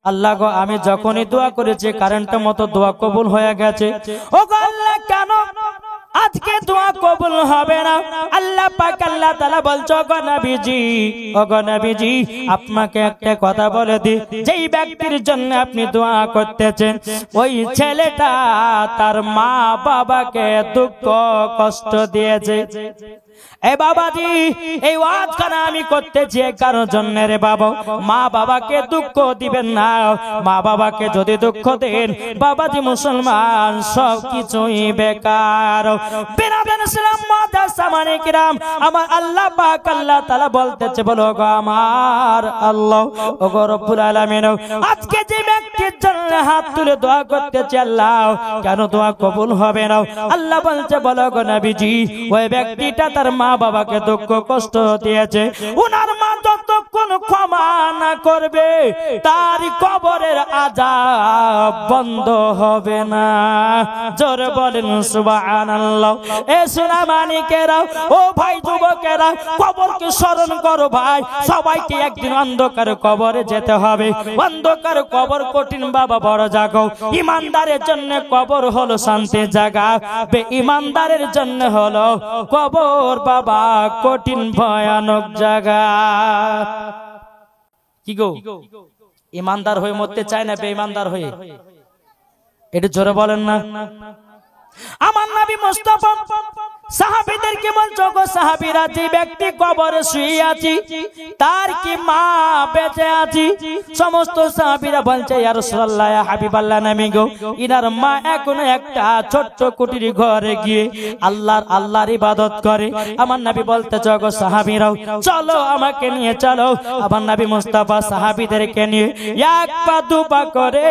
আল্লাহ গো আমি যখনই দোয়া করেছি কারেন্টের মতো দোয়া কবুল হয়ে গেছে। ও গো আল্লাহ কেন আজকে দোয়া কবুল হবে না? আল্লাহ পাক আল্লাহ তাআলা বলছো গো নবীজি, ও গো নবীজি আপনাকে একটা কথা বলে দিই, যেই ব্যক্তির জন্য আপনি দোয়া করতেছেন ওই ছেলেটা তার মা বাবাকে দুঃখ কষ্ট দিয়েছে। এ বাবাজি এই ওয়াজখানা আমি করতেছি কারোর জন্য রে বাবা, মা বাবাকে দুঃখ দিবেন না। মা বাবাকে যদি দুঃখ দেন বাবাজি মুসলমান সব কিছুই বেকার। বিরাদার ইসলাম মুআজ্জামানে কিরাম, আমার আল্লাহ পাক আল্লাহ তাআলা বলতেছে বলো গো আমার আল্লাহ, ও গো রব্বুল আলামিন আজকে যে ব্যক্তির জন্য হাত তুলে দোয়া করতেছে আল্লাহ কেন দোয়া কবুল হবে না? আল্লাহ বলছে বলো গো নবীজি ওই ব্যক্তিটা তার মা বাবাকে দুঃখ কষ্ট দিয়েছে, উনার মা যতক্ষণ ক্ষমা না করবে তার কবরের আযাব বন্ধ হবে না। জোরে বলেন সুবহানাল্লাহ। এ সোনা মানিকেরা, ও ভাই যুবকেরা, কবরকে স্মরণ করো ভাই। সবাইকে একদিন অন্ধকার কবরে যেতে হবে। অন্ধকার কবর কঠিন বাবা, বড় জায়গা। ইমানদারের জন্য কবর হলো শান্তির জায়গা, বেঈমানদারের জন্য হলো কবর বাবা কঠিন ভয়ানক জায়গা। কি গো ইমানদার হয়ে মরতে চায় না বেঈমানদার হয়ে? এটা জোরে বলেন না। আমার নবী মুস্তাফা সাহাবীদেরকে বলছো গো সাহাবীরা, যে ব্যক্তি কবরে শুয়ে আছে তার কি মা বেঁচে আছে? সমস্ত সাহাবীরা বলছে ইয়া রাসূলুল্লাহ, ইয়া হাবিবাল্লাহ নবী গো ইনার মা এখনো একটা ছোট্ট কুটির ঘরে গিয়ে আল্লাহর ইবাদত করে। আমার নবী বলতেছে গো সাহাবীরাও চলো আমাকে নিয়ে চলো। আমার নবী মুস্তাফা সাহাবীদেরকে নিয়ে এক পা দু পা করে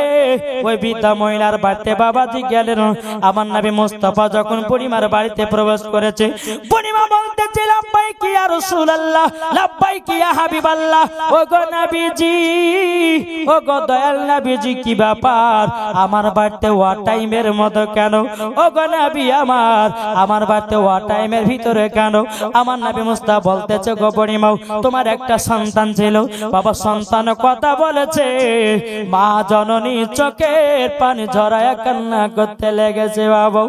ওই বৃদ্ধা মহিলার বাড়িতে বাবাজি গেলেন। আমার নবী মুস্তাফা যখন বুড়িমার বাড়িতে প্রবেশ করেছে, বুড়িমা বলতেছে লাব্বাইক ইয়া রাসূলুল্লাহ, লাব্বাইক ইয়া হাবিবাল্লাহ। ও গো নবীজি, ও গো দয়াল নবীজি কি ব্যাপার আমার বাড়িতে ওয়া টাইমের মতো কেন? ও গো নবী আমার বাড়িতে ওয়া টাইমের ভিতরে কেন? আমার নবী মুস্তাফা বলতেছে গো বুড়িমা তোমার একটা সন্তান ছিল, বাবা সন্তান কথা বলেছে, মা জননী চোখের পানি ঝরায় কান্না করতে লেগেছে। বাবা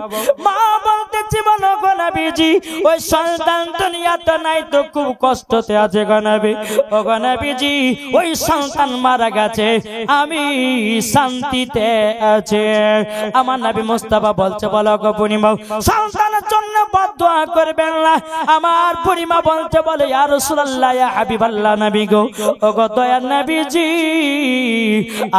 মা বলতেছে বলো গো নবীজি ওই সন্তান দুনিয়াতে নাই তো খুব কষ্টতে আছে গো নবী। ও গো নবীজি ওই সন্তান মারা গেছে, আমি শান্তিতে আছে। আমার নবী মুস্তাফা বলছে বলো গো বুড়িমা সন্তানের জন্য বদদোয়া করবেন না। আমার বুড়িমা বলছে বলে ইয়া রাসূলুল্লাহ, ইয়া হাবিবাল্লাহ নবী গো, ও গো দয়ার নবীজি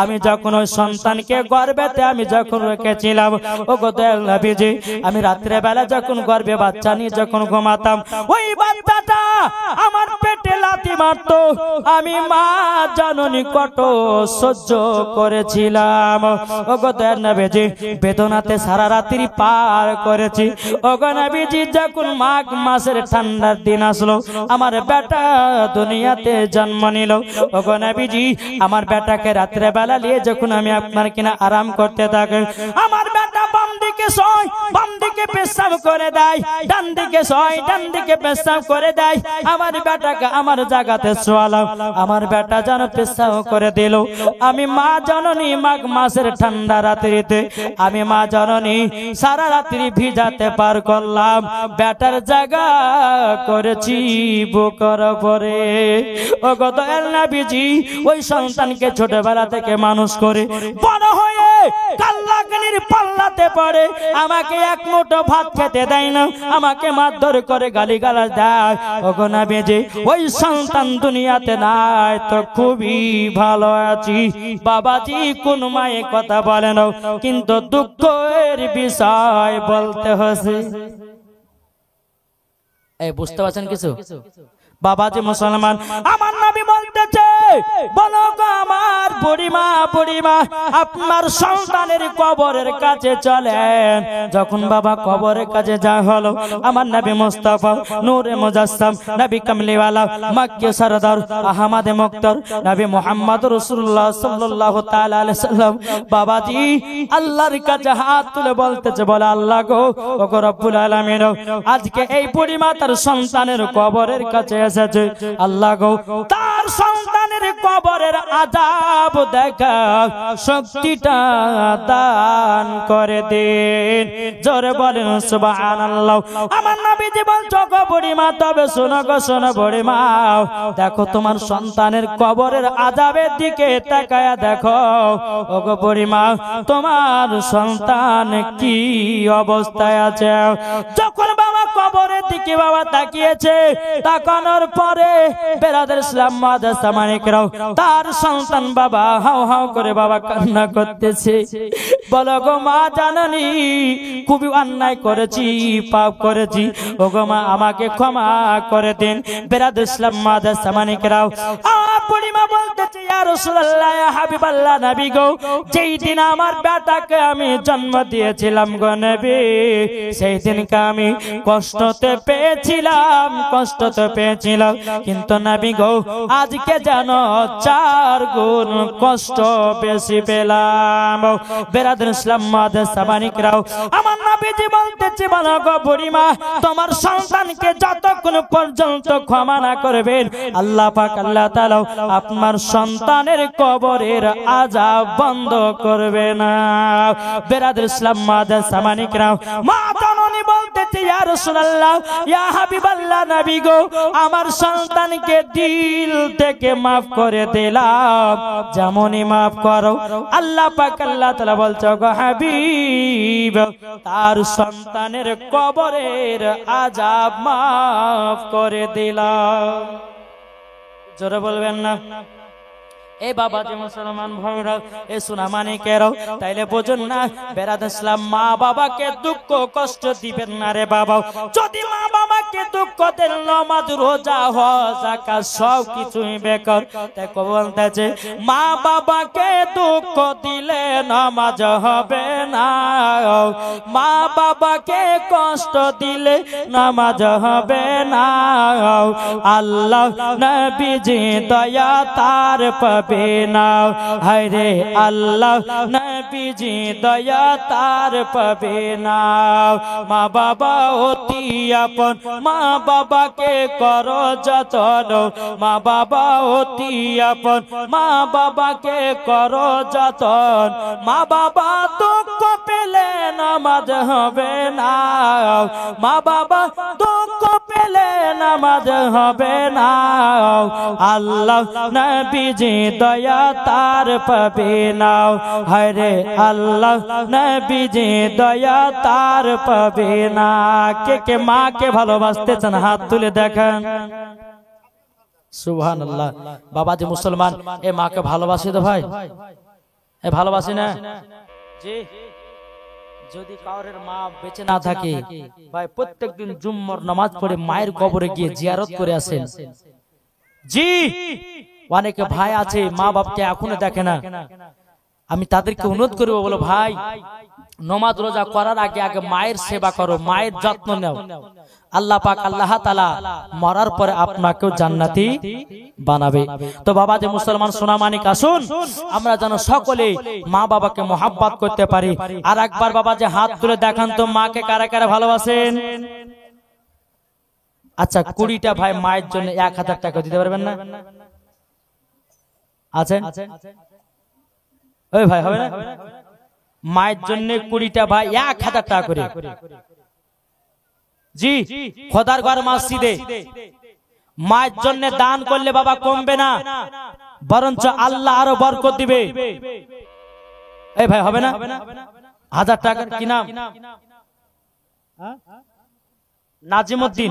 আমি যখন ওই সন্তানকে গর্ভেতে আমি যখন রেখেছিলাম, ও গো দয়াল নবীজি আমি রাত্রে বেলা যখন গর্ভে বাচ্চা নিয়ে যখন ঘুমাতাম ওই বাচ্চাটা আমার পেটে লাথি মারতো, আমি মা জননী কত সহ্য করেছিলাম। ও গো দয়াল নবীজি বেদনাতে সারা রাত্রি পার করেছি। ও গো নবীজি যখন মাঘ মাসের ঠান্ডার দিন আসলো আমার বেটা দুনিয়াতে জন্ম নিল, ও গো নবীজি আমার বেটাকে রাত্রে বেলা নিয়ে যখন আমি আপনার কিনা আরাম করতে থাকি, আমার বেটা বাম দিকে শোয় বাম দিকে পেশাব করে দেয়, ডান দিকে শোয় ডান দিকে পেশাব করে দেয়। আমার বেটাকে আমার জায়গাতে শোয়ালাম, আমার বেটা যেন পেশাব করে দিল। আমি মা জননী মাঘ মাসের ঠান্ডা রাত্রিতে আমি মা জননী সারা রাত্রি ভিজাতে পার করলাম, বেটার জায়গা করেছি বুকের উপরে। ও গো দয়াল নবীজি ওই সন্তানকে ছোটবেলা থেকে মানুষ করে বড় হয়ে কাল্লাগনির পাল্লাতে পড়ে আমাকে এক মুঠো ভাত খেতে দেয় না, আমাকে মারধর করে গালিগালাজ দেয়। ও গো নবীজি ওই সন্তান দুনিয়াতে নাই তো খুবই ভালো আছি। বাবাজি কোন মায়ে কথা বলে না কিন্তু দুঃখের বিষয় বলতে হচ্ছে। এই বুঝতে পারছেন কিছু বাবাজি মুসলমান? আমার নবী বলতেছে বলো গো আমার বুড়িমা, বুড়িমা আপনার সন্তানের কবরের কাছে চলেন। যখন বাবা কবরের কাছে যা হলো আমার নবী মুস্তাফা নূরে মুজাসসাম নবী কামলিওয়ালা মক্কি সরদার আহমদ মুক্তার নবী মুহাম্মদ রাসূলুল্লাহ সাল্লাল্লাহু তাআলা আলাইহি সাল্লাম বাবাজি আল্লাহর কাছে হাত তুলে বলতেছে বলে আল্লাহ গো, ও গো রব্বুল আলামিন আজকে এই বুড়িমা তার সন্তানের কবরের কাছে এসেছে আল্লাহ গো তার সন্তানের কবরের আযাব দেখা শক্তিটা দান করে দিন। জোরে বলেন সুবহানাল্লাহ। আমার নবীজি বলছো গো বুড়িমা, তবে শোনো গো শোনো বুড়িমা, দেখো তোমার সন্তানের কবরের আযাবের দিকে তাকায়া দেখো। ও গো বুড়িমা, তোমার সন্তান কি অবস্থায় আছে। যখন বাবা কবরের দিকে বাবা তাকিয়েছে, তাকানোর পরে বেরাদার ইসলাম মাদ্রাসা মানিকরাও তার সন্তান বাবা হাউ হাউ করে বাবা কান্না করতেছে। বলো গো মা জাননি খুবই অন্যায় করেছি, পাপ করেছি, ও গো মা আমাকে ক্ষমা করে দিন। বেরাদার ইসলাম মাদ্রাসা মানিকরাও বুড়িমা বলতেছে ইয়া রাসূলুল্লাহ ইয়া হাবিবাল্লাহ নবী গো, যেই দিন আমার বেটাকে আমি জন্ম দিয়েছিলাম গো নবী, সেই দিনকে আমি কষ্টতে পেয়েছিলাম, কষ্টতে পেয়েছিলাম, কিন্তু নবী গো আজকে যেন 4 গুণ কষ্ট বেশি পেলাম। বেরাদার ইসলাম মাদ্রাসা মানিকরাও আমার নবীজি বলতেছে বলো গো বুড়িমা, তোমার সন্তানকে যতক্ষণ পর্যন্ত ক্ষমা না করবেন আল্লাহ পাক আল্লাহ তাআলা আপনার সন্তানের কবরের আযাব বন্ধ করবে না। বেরাদার ইসলাম মাদ্রাসা মানিকরাও মা জননী বলতেছে ইয়া রাসূলুল্লাহ ইয়া হাবিবাল্লাহ নবী গো, আমার সন্তানকে দিল থেকে maaf করে দিলাম, যেমনই maaf করো আল্লাহ পাক আল্লাহ তাআলা বলছো গো হাবিব তার সন্তানের কবরের আযাব maaf করে দিলাম। জোরে বলবেন না। এ বাবা যে মুসলমান ভাইরা, এ সোনা মানিকেরাও, তাইলে বোঝেন না বেরাদার ইসলাম মা বাবাকে দুঃখ কষ্ট দিবেন না রে বাবা। যদি মা বাবাকে দুঃখ দেন নামাজ রোজা হজ যাকাত সব কিছুই বেকার। তাই বলতেছে মা বাবাকে দুঃখ দিলে নামাজ হবে না, মা বাবাকে কষ্ট দিলে নামাজ হবে না। আল্লাহ নবীজি দয়া তার পাবে না, হায়রে আল্লাহ নবীজি দয়া তার পাবে না। মা বাবা অতি আপন, মা বাবাকে করো যতন, মা বাবা অতি আপন, মা বাবাকে করো যতন। মা বাবা দুঃখ পেলে নামাজ হবে না, মা বাবা দুঃখ পেলে নামাজ হবে না। আল্লাহ নবীজি দয়া তার পাবে না, হরে আল্লাহ নবীজি দয়া তার পাবে না। কে কে মাকে ভালোবাসতে চান হাত তুলে দেখান। সুবহানাল্লাহ। বাবা যে মুসলমান, এ মাকে ভালোবাসে তো ভাই, এ ভালোবাসে না জি। যদি কাউরের মা বেঁচে না থাকে ভাই, প্রত্যেকদিন জুম্মার নামাজ পড়ে মায়ের কবরে গিয়ে জিয়ারত করে আসেন জি। অনেকে ভাই আছে মা বাপকে এখনো দেখে না, আমি তাদেরকে অনুরোধ করবো, বলো ভাই নামাজ রোজা করার আগে আগে মায়ের সেবা করো, মায়ের যত্ন নাও। আল্লাহ পাক আল্লাহ তাআলা মরার পরে আপনাকেও জান্নাতি বানাবে। তো বাবা যে মুসলমান সোনা মানিক, আসুন আমরা যেন সকলে মা বাবাকে মোহাব্বত করতে পারি। আর একবার বাবা যে হাত তুলে দেখান তো মাকে কারা কারা ভালোবাসেন। আচ্ছা 20টা ভাই মায়ের জন্য 1000 টাকা দিতে পারবেন না? আছেন ওই ভাই, হবে না? মায়ের জন্য 20টা ভাই 1000 টাকা করে জি। খোদার ঘর মসজিদে মায়ের জন্য দান করলে বাবা কমবে না, বরঞ্চ আল্লাহ আরো বরকত দিবে। এই ভাই হবে না? 1000 টাকার কি নাম? নাজিমউদ্দিন।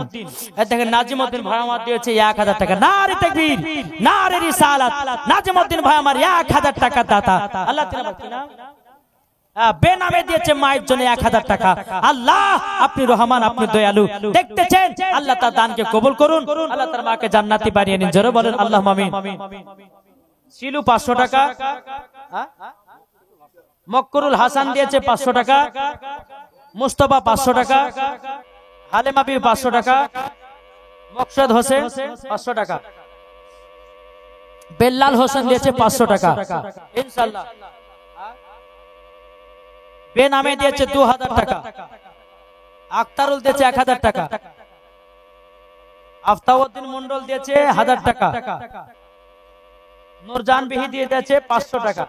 দেখেন নাজিমউদ্দিন ভাই আমার দিয়েছে 1000 টাকা। নারে তাকবীর, নারে রিসালাত। নাজিমউদ্দিন ভাই আমার 1000 টাকা দাতা। আল্লাহ তাআলা কি নাম? বেনামে দিয়েছে মায়ের জন্য 1000 টাকা। আল্লাহ আপনি রহমান, আপনি দয়ালু, দেখতেছেন, আল্লাহ তার দানকে কবুল করুন, আল্লাহ তার মাকে জান্নাতি বানিয়ে নিন। জোরে বলেন আল্লাহুম্মা আমিন। শিলু 500 টাকা, মক্করুল হাসান দিয়েছে 500 টাকা, মুস্তাফা 500 টাকা, হালেমা বিবি 500 টাকা, মকসুদ হোসেন 500 টাকা, বেল্লাল হোসেন দিয়েছে 500 টাকা ইনশাআল্লাহ। বেনামে দিয়েছে 2000 টাকা, আক্তারুল দিয়েছে 1000 টাকা, আফতাবউদ্দিন মন্ডল দিয়েছে 1000 টাকা, নূরজাহান বিহি দিয়ে দিয়েছে 500 টাকা,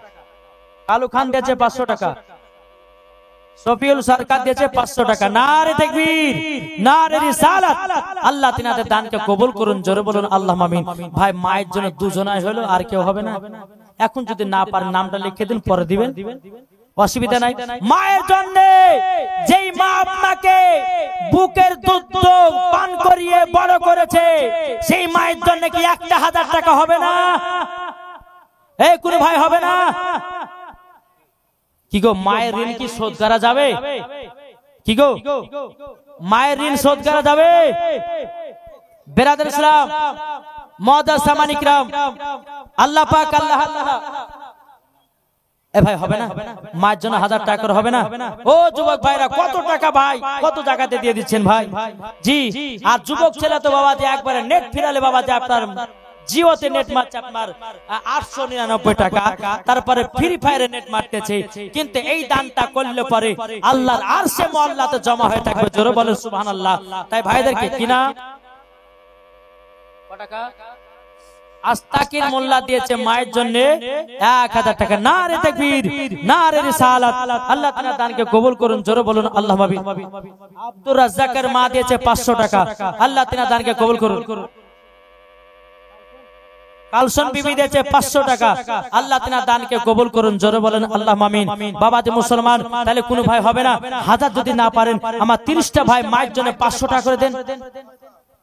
কালু খান দিয়েছে 500 টাকা, শফিউল সরকার দিয়েছে 500 টাকা। নারে তাকবীর, নারে রিসালাত। আল্লাহ তিনাদের দানকে কবুল করুন, জোরে বলুন আল্লাহুম্মা আমিন। ভাই মায়ের জন্য দুজনাই হলো, আর কেউ হবে না। এখন যদি না পারেন নামটা লিখে দিন, পরে দিবেন, অসুবিধা নাই। মায়ের জন্য, যেই মা আপনাকে বুকের দুধ পান করিয়ে বড় করেছে, সেই মায়ের জন্য কি একটা 1000 টাকা হবে না? এই কোন ভাই হবে না? কি গো, মায়ের ঋণ কি শোধ করা যাবে? কি গো, মায়ের ঋণ শোধ করা যাবে? বেরাদার ইসলাম, মুআদ্দাস সামানি কিরাম, আল্লাহ পাক, আল্লাহ আল্লাহ। এ ভাই হবে না? মায়ের জন্য 1000 টাকা করে হবে না? ও যুবক ভাইরা, কত টাকা ভাই কত জায়গাতে দিয়ে দিচ্ছেন ভাই। জি, আর যুবক ছেলে তো বাবা যে একবারে নেট ফিরালে বাবা যে আপনার জিওতে নেট মারছে আপনার 899 টাকা, তারপরে ফ্রি ফায়ারে নেট মারতেছে। কিন্তু এই দানটা করলে পরে আল্লাহর আরশে মুআল্লাতে জমা হয়ে থাকবে, জোরে বলেন সুবহানাল্লাহ। তাই ভাইদেরকে কিনা কত টাকা আস্তাকির মোল্লা দিয়েছে মায়ের জন্য 1000 টাকা। নারে তাকবীর, নারে রিসালাত। আল্লাহ তাআলা দানকে কবুল করুন, জোরে বলুন আল্লাহুম্মা আমিন। আব্দুর রাজ্জাকের মা দিয়েছে 500 টাকা। আল্লাহ তাআলা দানকে কবুল করুন। কালসন বিবি দিয়েছে 500 টাকা। আল্লাহ তাআলা দানকে কবুল করুন, জোরে বলেন আল্লাহুম্মা আমিন। বাবা যে মুসলমান, তাহলে কোনো ভাই হবে না? 1000 যদি না পারেন, আমার 30টা ভাই মায়ের জন্য 500 টাকা করে দেন,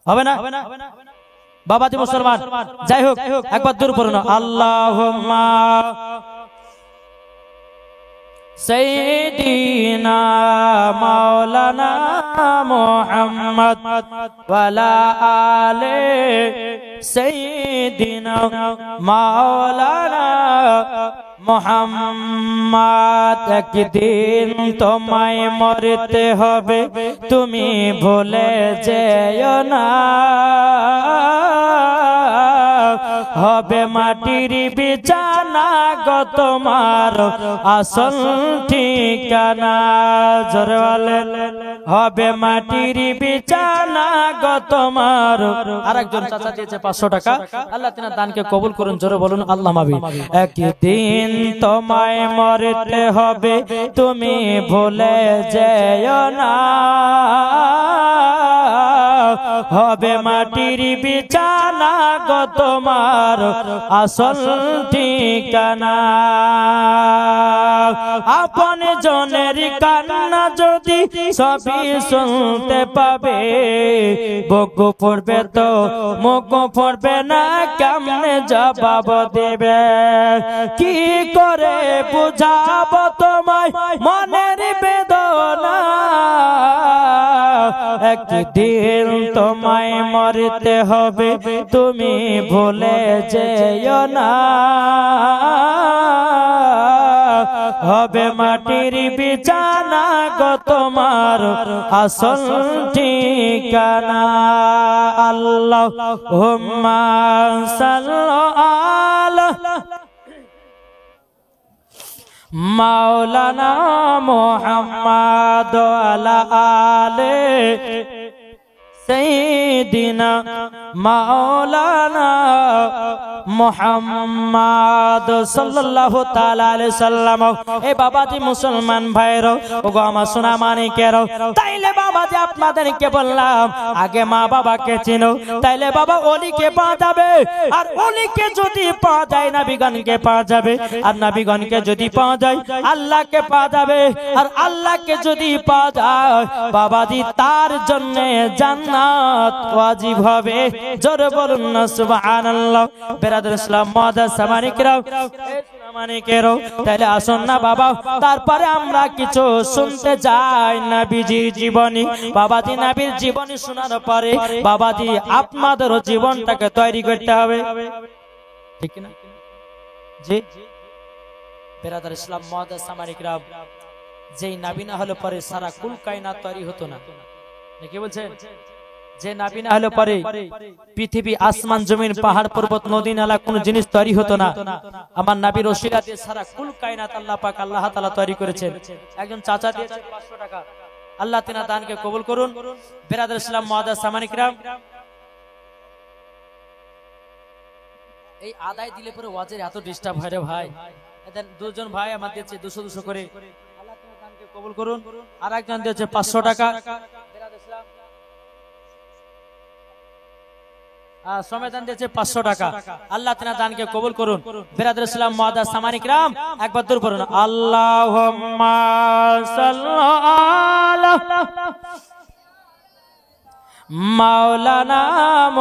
হবে না? বাবা যে মুসলমান, যাই হোক একবার দূর পড়ুন, আল্লাহুম্মা সাইয়্যিদিনা মাওলানা মুহাম্মদ ওয়ালা আলে সাইয়্যিদিনা মাওলানা মুহাম্মদ। একদিন তোমায় মরতে হবে, তুমি ভুলে যেও না। হবে মাটির বিছানা গো তোমার আসল ঠিকানা, জোরে বলেন। হবে মাটির বিছানা গো তোমার। আরেকজন চাচা দিয়েছে 500 টাকা। আল্লাহ তাআলা দানকে কবুল করুন, জোরে বলুন আল্লাহুম্মা আমিন। একদিন তোমায় মরতে হবে, তুমি ভুলে যেও না। হবে মাটির বিছানা গো তোমার আসল ঠিকানা। আপন জনের কান্না যদি সবই শুনতে পাবে, বুক পড়বে তো মুখ পড়বে না, কেমনে জবাব দেবে? কি করে বুঝাবো তোমায় মনের বেদনা? একদিন তোমায় মরতে হবে, তুমি ভুলে যেও না। হবে মাটির বিছানা গো তোমার আসল ঠিকানা। আল্লাহুম্মা সাল্লি আলা মাওলানা মুহাম্মদ ওয়ালা আলে সাইয়্যিদিনা মাওলানা মুহাম্মদ সাল্লাল্লাহু তাআলা আলাইহি সাল্লাম। এই বাবাজি মুসলমান ভাইরা, ওগো আমার সোনা মানিকেরা, তাইলে বাবাজি আপনাদেরকে বললাম আগে মা বাবাকে চিনো, তাইলে বাবা ওলিকে পাওয়া যাবে। আর ওলিকে যদি পাওয়া যায় নবীগণকে পাওয়া যাবে, আর নবীগণকে যদি পাওয়া যায় আল্লাহকে পাওয়া যাবে। আর আল্লাহকে যদি পাওয়া যায় বাবাজি, তার জন্য জান্নাত ওয়াজিব হবে, জোরে বলুন না সুবহানাল্লাহ। বেরাদার ইসলাম, মুআদ্দাস সামানি কিরাম, তাহলে আসুন না বাবা, তারপরে আমরা কিছু শুনতে যাই নবীজির জীবনী। বাবাজি নবীর জীবনী শোনার পরে বাবাজি আপনাদেরও জীবনটাকে তৈরি করতে হবে, ঠিক না? জি বেরাদার ইসলাম, মুআদ্দাস সামানি কিরাম, যেই নবী না হলে পরে সারা কুল কায়নাত তৈরি হতো না। কি বলছেন? যে নবী না হলে পরে পৃথিবী, আসমান, জমিন, পাহাড়, পর্বত, নদী, নালা কোন জিনিস তৈরি হতো না। আমার নবীর ওসিলা দিয়ে সারা কুল কায়নাত আল্লাহ পাক, আল্লাহ তাআলা তৈরি করেছেন। একজন চাচা দিয়েছে 500 টাকা। আল্লাহ তাআলা দানকে কবুল করুন। বেরাদার ইসলাম, মুআদ্দাস সামানি কিরাম, এই আদায় দিলে পরে ওয়াজের এত ডিস্টার্ব হয় রে ভাই। এদের দুজন ভাই আমার দিয়েছে 200 করে, আল্লাহ তোমার দানকে কবুল করুন। আর একজন দিয়েছে 500 টাকা, সমেদান দিয়েছে 500 টাকা। আল্লাহ তাআলা দানকে কবুল করুন। বিরাদর ইসলাম মুআদ্দাস সামানী কিরাম একবার দূর করুন আল্লাহুম্মা সাল্লি মাওলানা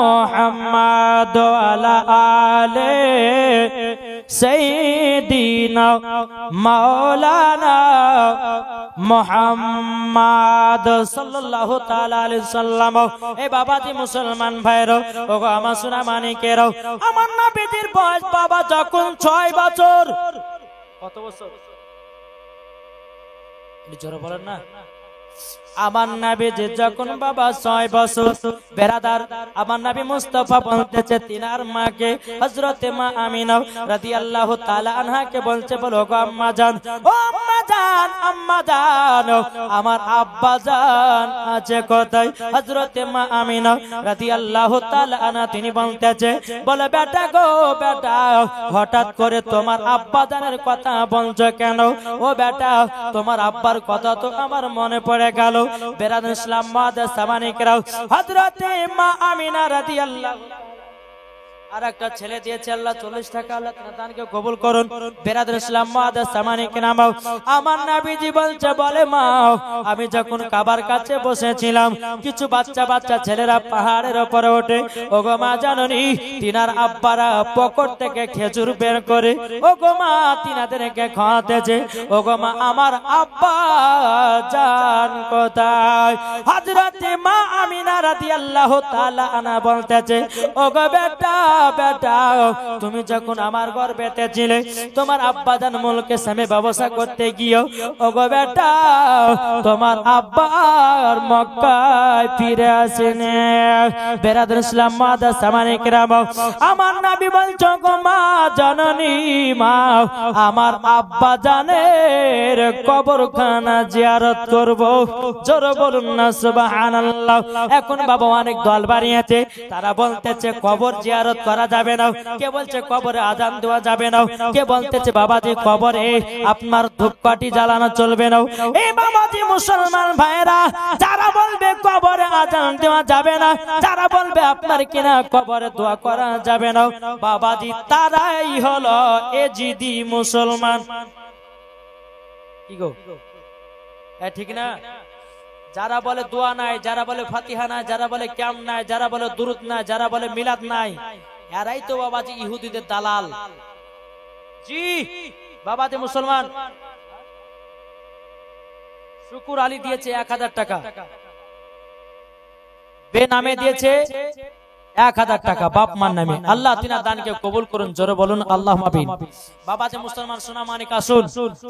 মুহাম্মদ ওয়ালা আলে সাইয়্যিদিনা মাওলানা মুহাম্মদ সাল্লাল্লাহু তাআলা আলাইহি সাল্লাম। এ বাবাজি মুসলমান ভাইরা, ওগো আমার সোনা মানিকেরা, আমার নবীজির বয়স বাবা যখন 6 বছর। কত বছর? এই জোরে বলেন না। আমার নবীজি যখন বাবা 6 বছর। বেরাদার, আমার নবী মুস্তাফা বলতেছে তিনার মাকে হযরতে মা আমিনা রাদিয়াল্লাহু তাআলা আনহাকে বলছে, বলো গো আম্মা জান, ও আম্মা জান, আম্মা জান, আমার আব্বা জান আছে কোথায়? হযরতে মা আমিনা রাদিয়াল্লাহু তাআলা আনহা তিনি বলতেছে, বলে বেটা গো বেটা, হঠাৎ করে তোমার আব্বা জানের কথা বলছো কেন? ও বেটা, তোমার আব্বার কথা তো আমার মনে পড়ে গেল। বেরাদর ইসলাম মুআদ্দাস সামানী কিরাম, হযরতে মা আমিনা রাদিয়াল্লাহু, আর একটা ছেলে দিয়েছে আল্লাহ 40 টাকা, আল্লাহ তাআলা দানকে কবুল করুন। বেরাদর ইসলাম মুআদ্দাস সামানী কিরাম, আমার নবীজি বলছে, বলে মা, আমি যখন কাবার কাছে বসেছিলাম, কিছু বাচ্চা বাচ্চা ছেলেরা পাহাড়ের উপরে ওঠে। ওগো মা জাননি, তিনার আব্বারা পকেট থেকে খেজুর বের করে ওগো মা তিনাদেরকে খাওয়াতেছে। ওগো মা, আমার আব্বা জান কোথায়? হযরতে মা আমিনা রাদিয়াল্লাহু তাআলা আনহা বলতেছে, ওগো বেটা বেটা, তুমি যখন আমার গর্ভেতে ছিলে, তোমার আব্বা জান মুলকে সামে ব্যবসা করতে গিয়েও ওগো বেটা, তোমার আব্বা আর মক্কায় ফিরে আসেনি। বেরাদর ইসলাম মুআদ্দাস সামানী কিরাম, আমার নবী বলছো গো মা জননী, মা আমার আব্বা জানের কবরখানা জিয়ারত করব। জোরে বলুন না সুবহানাল্লাহ। এখন বাবা অনেক দল বানিয়েছে, তারা বলতেছে কবর জিয়ারত করা যাবে না, কে বলছে কবরে আজান দেওয়া যাবে না, কে বলতেছে বাবাজি কবরে আপনার ধূপকাঠি জ্বালানো চলবে না। এই বাবাজি মুসলমান ভাইরা, যারা বলবে কবরে আজান দেওয়া যাবে না, যারা বলবে আপনার কিনা কবরে দোয়া করা যাবে না, বাবাজি তারাই হলো এজিদি মুসলমান। কি গো, ঠিক না? যারা বলে দোয়া নাই, যারা বলে ফাতিহা নাই, যারা বলে ক্যাম নাই, যারা বলে দুরুদ নাই, যারা বলে মিলাদ নাই, এরাই তো বাবাজি ইহুদিদের দালাল। জি বাবাজি মুসলমান, শুকুর আলী দিয়েছে 1000 টাকা, বেনামে দিয়েছে 1000 টাকা বাপ মার নামে। আল্লাহ তিনার দানকে কবুল করুন। জোরে বলুন আল্লাহুম্মা আমিন। বাবাজি মুসলমান সোনা মানিক আসুন,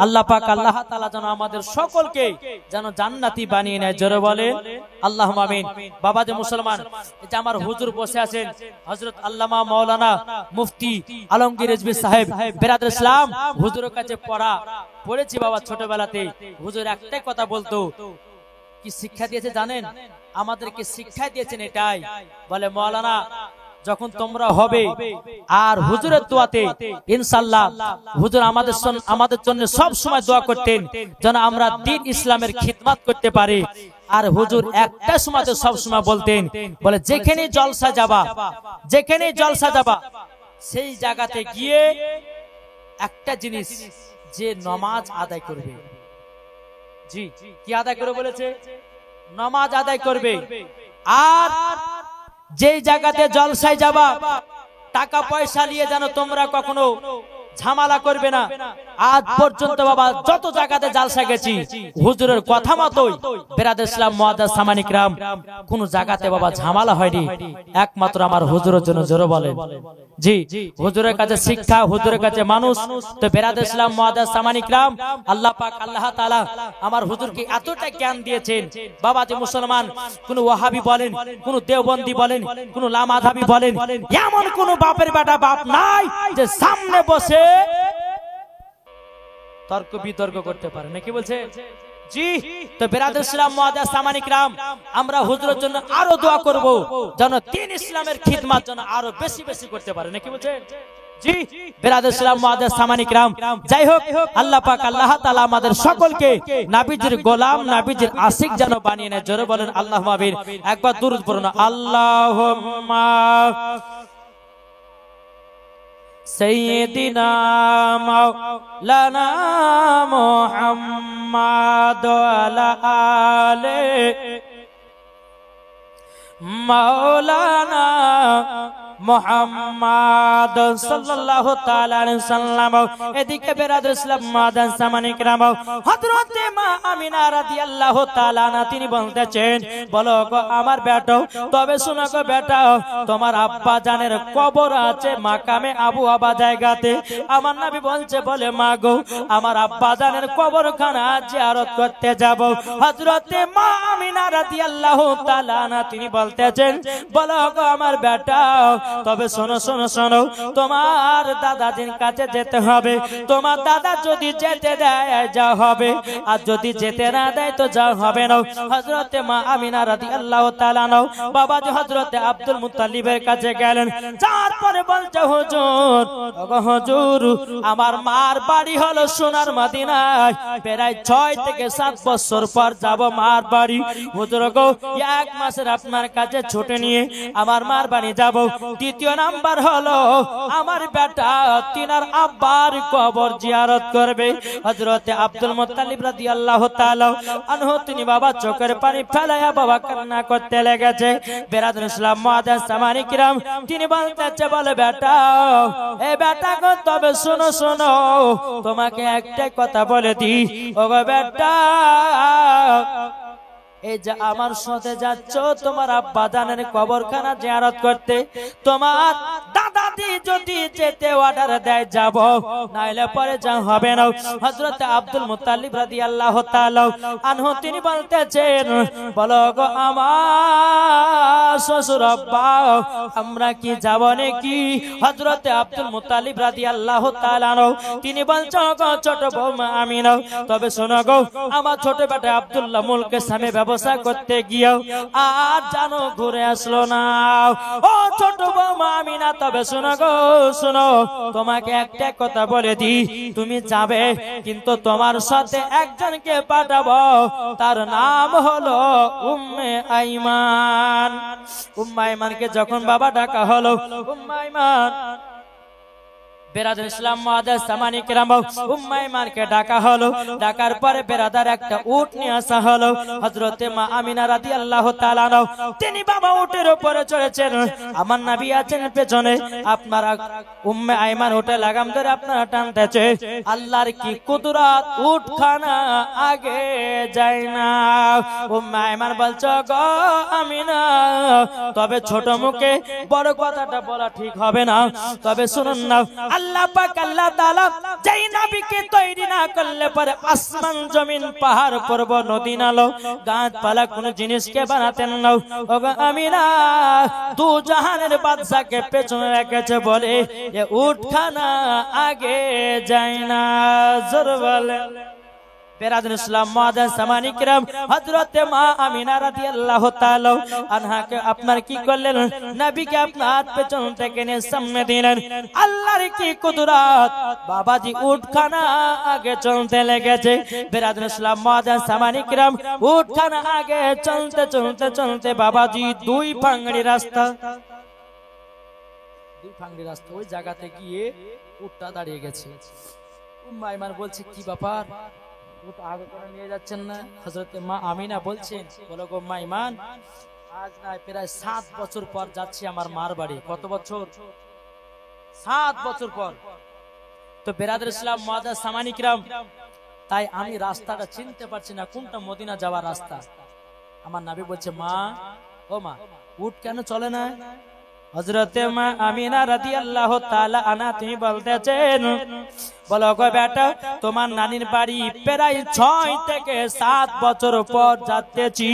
আল্লাহ পাক আল্লাহ তাআলা যেন আমাদের সকলকে যেন জান্নাতি বানিয়ে নেয়। জোরে বলেন আল্লাহুম্মা আমিন। বাবাজি মুসলমান, এটা আমার হুজুর বসে আছেন, হযরত আল্লামা মাওলানা মুফতি আলমগীর রিজভী সাহেব। বেরাদর ইসলাম, হুজুরের কাছে পড়েছি বাবা ছোটবেলাতে। হুজুর একটাই কথা বলতো, কি শিক্ষা দিয়েছে জানেন? আমাদেরকে শিক্ষা দিয়েছেন এটাই, বলে মাওলানা যখন তোমরা হবে আর হুজুরের দোয়াতে ইনশাআল্লাহ, হুজুর আমাদের জন্য সব সময় দোয়া করতেন যেন আমরা দ্বীন ইসলামের খিদমত করতে পারি। আর হুজুর একটা সময় সব সময় বলতেন, বলে যেখানে জলসা যাবা, যেখানে জলসা যাবা, সেই জায়গাতে গিয়ে একটা জিনিস, যে নামাজ আদায় করবে। জি, কি আদায় করে বলেছে? নামাজ আদায় করবে। আর যেই জায়গাতে জলসায় যাবা, টাকা পয়সা নিয়ে যেন তোমরা কখনো ঝামেলা করবে না। আজ পর্যন্ত বাবা যত জায়গাতে জালসা গেছি, হুজুরের কথা মতোই বেরাদর ইসলাম মুআদ্দাস সামানী কিরাম, কোন জায়গাতে বাবা ঝামেলা হয়নি, একমাত্র আমার হুজুরের জন্য। জোরে বলেন জি, হুজুরের কাছে শিক্ষা, হুজুরের কাছে মানুষ। তো বেরাদর ইসলাম মুআদ্দাস সামানী কিরাম, আল্লাহ পাক আল্লাহ তাআলা আমার হুজুরকে এতটা জ্ঞান দিয়েছেন। বাবাজি মুসলমান, কোন ওয়াহাবি বলেন, কোন দেওবন্দি বলেন, কোন লামাধাবি বলেন, এমন কোন বাপের বেটা বাপ নাই যে সামনে বসে তর্ক বিতর্ক করতে পারে নাকি বলছে? জি, তো বেরাদর ইসলাম মুআদ্দাস সামানী কিরাম, আমরা হুজুরের জন্য আরো দোয়া করব যেন দ্বীন ইসলামের খিদমত যেন আরো বেশি বেশি করতে পারে নাকি বলছে? জি বিরাদর ইসলাম মুআদ্দাস সামানী কিরাম, যাই হোক আল্লাহ পাক আল্লাহ তাআলা আমাদের সকলকে নবীজির গোলাম নবীজির আশিক যেন বানিয়ে নেয়। জোরে বলেন আল্লাহুম্মা আমিন। একবার দুরূদ পড়ুন, আল্লাহুম্মা সাইয়্যিদিনা মাওলানা মুহাম্মাদ ওয়া আলে মাওলানা মুহাম্মাদ সাল্লাল্লাহু তাআলা আলাইহি সাল্লাম। এদিকে বিরাদর ইসলাম মুআদ্দাস সামানী কিরাম, হযরত মা আমিনা রাদিয়াল্লাহু তাআলা আনহা তিনি বলতেছেন, বলো গো আমার বেটা, তবে শোনো গো বেটা, তোমার আব্বা জানের কবর আছে মাকামে আবু আবা জায়গাতে। আমার নবী বলছে, বলে মা গো আমার আব্বা জানের কবরখানা জিয়ারত করতে যাব। হযরত মা আমিনা রাদিয়াল্লাহু তাআলা আনহা তিনি বলতেছেন, বলো গো আমার বেটা, তবে শোনো শোনো শোনো, তোমার দাদাজির কাছে যেতে হবে। তোমার দাদা যদি যেতে দেয় যা হবে, আর যদি যেতে না দেয় তো যা হবে না। হযরতে মা আমিনা রাদিয়াল্লাহু তাআলা আনহা বাবাজি হযরতে আব্দুল মুত্তালিবের কাছে গেলেন। তারপরে বলছে, হুজুর ওগো হুজুর, আমার মার বাড়ি হলো সোনার মদিনায়, প্রায় 6 থেকে 7 বছর পর যাব মার বাড়ি। হুজুর গো 1 মাসের আপনার কাছে ছুটি নিয়ে আমার মার বাড়ি যাব। দ্বিতীয় নাম্বার হলো আমার বেটা তিনার আব্বার কবর জিয়ারত করবে। হযরতে আব্দুল মুত্তালিব রাদিয়াল্লাহু তাআলা আনহু তিনি বাবা চোখের পানি ফেলায়া বাবা কান্না করতে লেগেছে। বিরাদর ইসলাম মুআদ্দাস সামানী কিরাম তিনি বলতেছে, বলে বেটা, এ বেটা গো তবে শোনো শোনো, তোমাকে একটা কথা বলে দি, ওগো বেটা, এই যে আমার সাথে যাচ্ছ তোমার আব্বা জানের কবরখানা জিয়ারত করতে, তোমার দাদাদি যদি যেতে অর্ডার দেয় যাব, নাইলে পরে যা হবে না। হযরত আব্দুল মুত্তালিব রাদিয়াল্লাহু তাআলা আনহু তিনি বলতেছেন, বলো গো আমার শ্বশুর আব্বা, আমরা কি যাব নাকি? হযরত আব্দুল মুত্তালিব রাদিয়াল্লাহু তাআলা আনহু তিনি বলছেন, গো ছোট বৌমা আমিনা, তবে শোনো গো আমার ছোট বেটা আব্দুল্লাহ মুলকের সামনে ব্যবসা করতে গিয়েও আর জানো ঘুরে আসলো না। ও ছোট বৌমা আমিনা, তবে শোনো গো শোনো, তোমাকে একটা কথা বলে দি, তুমি যাবে কিন্তু তোমার সাথে একজনকে পাঠাবো, তার নাম হলো উম্মে আইমান। উম্মে আইমানকে যখন বাবা ডাকা হলো, উম্মে আইমান বিরাদর ইসলাম মুআদ্দাস সামানী কিরাম উম্মে আইমানকে ডাকা হলো। ডাকার পরে বিরাদার একটা উট নিয়ে আসা হলো। হযরতে মা আমিনা রাদিয়াল্লাহু তাআলা আনহা তিনি বাবা উটের উপরে চড়েছেন, আমার নবী আছেন পেছনে। আপনারা উম্মে আইমান উটে লাগাম ধরে আপনারা টানতেছে। আল্লাহর কি কুদরত, উটখানা আগে যায় না। উম্মে আইমান বলছে, গো আমিনা, তবে ছোট মুখে বড় কথাটা বলা ঠিক হবে না, তবে শুনুন না, আল্লাহ পাক আল্লাহ তাআলা যেই নবীকে তৈরি না করলে পরে আসমান জমিন পাহাড় পর্বত নদী নালা গাছপালা কোন জিনিসকে বানাতেন না। ওগো আমিনা, দু জাহানের বাদশাকে পেছনে রেখেছে বলে এ উটখানা আগে যায় না। জোর বলে বিরাদর ইসলাম মুআদ্দাস সামানী কিরাম, হযরতে মা আমিনা রাদিয়াল্লাহু তাআলা আনহাকে আপনার কি করলেন, নবীকে আপনার পেছন থেকে নিয়ে সামনে দিলেন। আল্লাহর কি কুদরত, বাবাজি উটখানা আগে চলতে লেগেছে। বিরাদর ইসলাম মুআদ্দাস সামানী কিরাম, উটখানা আগে চলতে চলতে চলতে বাবাজি 2 ফাংড়ি রাস্তা, 2 ফাংড়ি রাস্তা, ওই জায়গাতে গিয়ে উটটা দাঁড়িয়ে গেছে। উম্মে আইমান বলছে, কি ব্যাপার, আগে করে নিয়ে যাচ্ছেন না? হযরতে মা আমিনা বলছেন, বলো গো মা ইমান, আজ না প্রায় 7 বছর পর যাচ্ছি আমার মার বাড়ি। কত বছর? 7 বছর পর। তো বিরাদর ইসলাম মুআদ্দাস সামানী কিরাম, তাই আমি রাস্তাটা চিনতে পারছি না কোনটা মদিনা যাওয়ার রাস্তা। আমার নবী বলছে, মা ও মা, উট কেন চলে না? হযরতে মা আমিনা রাদিয়াল্লাহু তাআলা আনহা তিনি বলতেছেন, বলো গো বেটা, তোমার নানির বাড়ি প্রায় 6 থেকে 7 বছর পর যাচ্তেছি।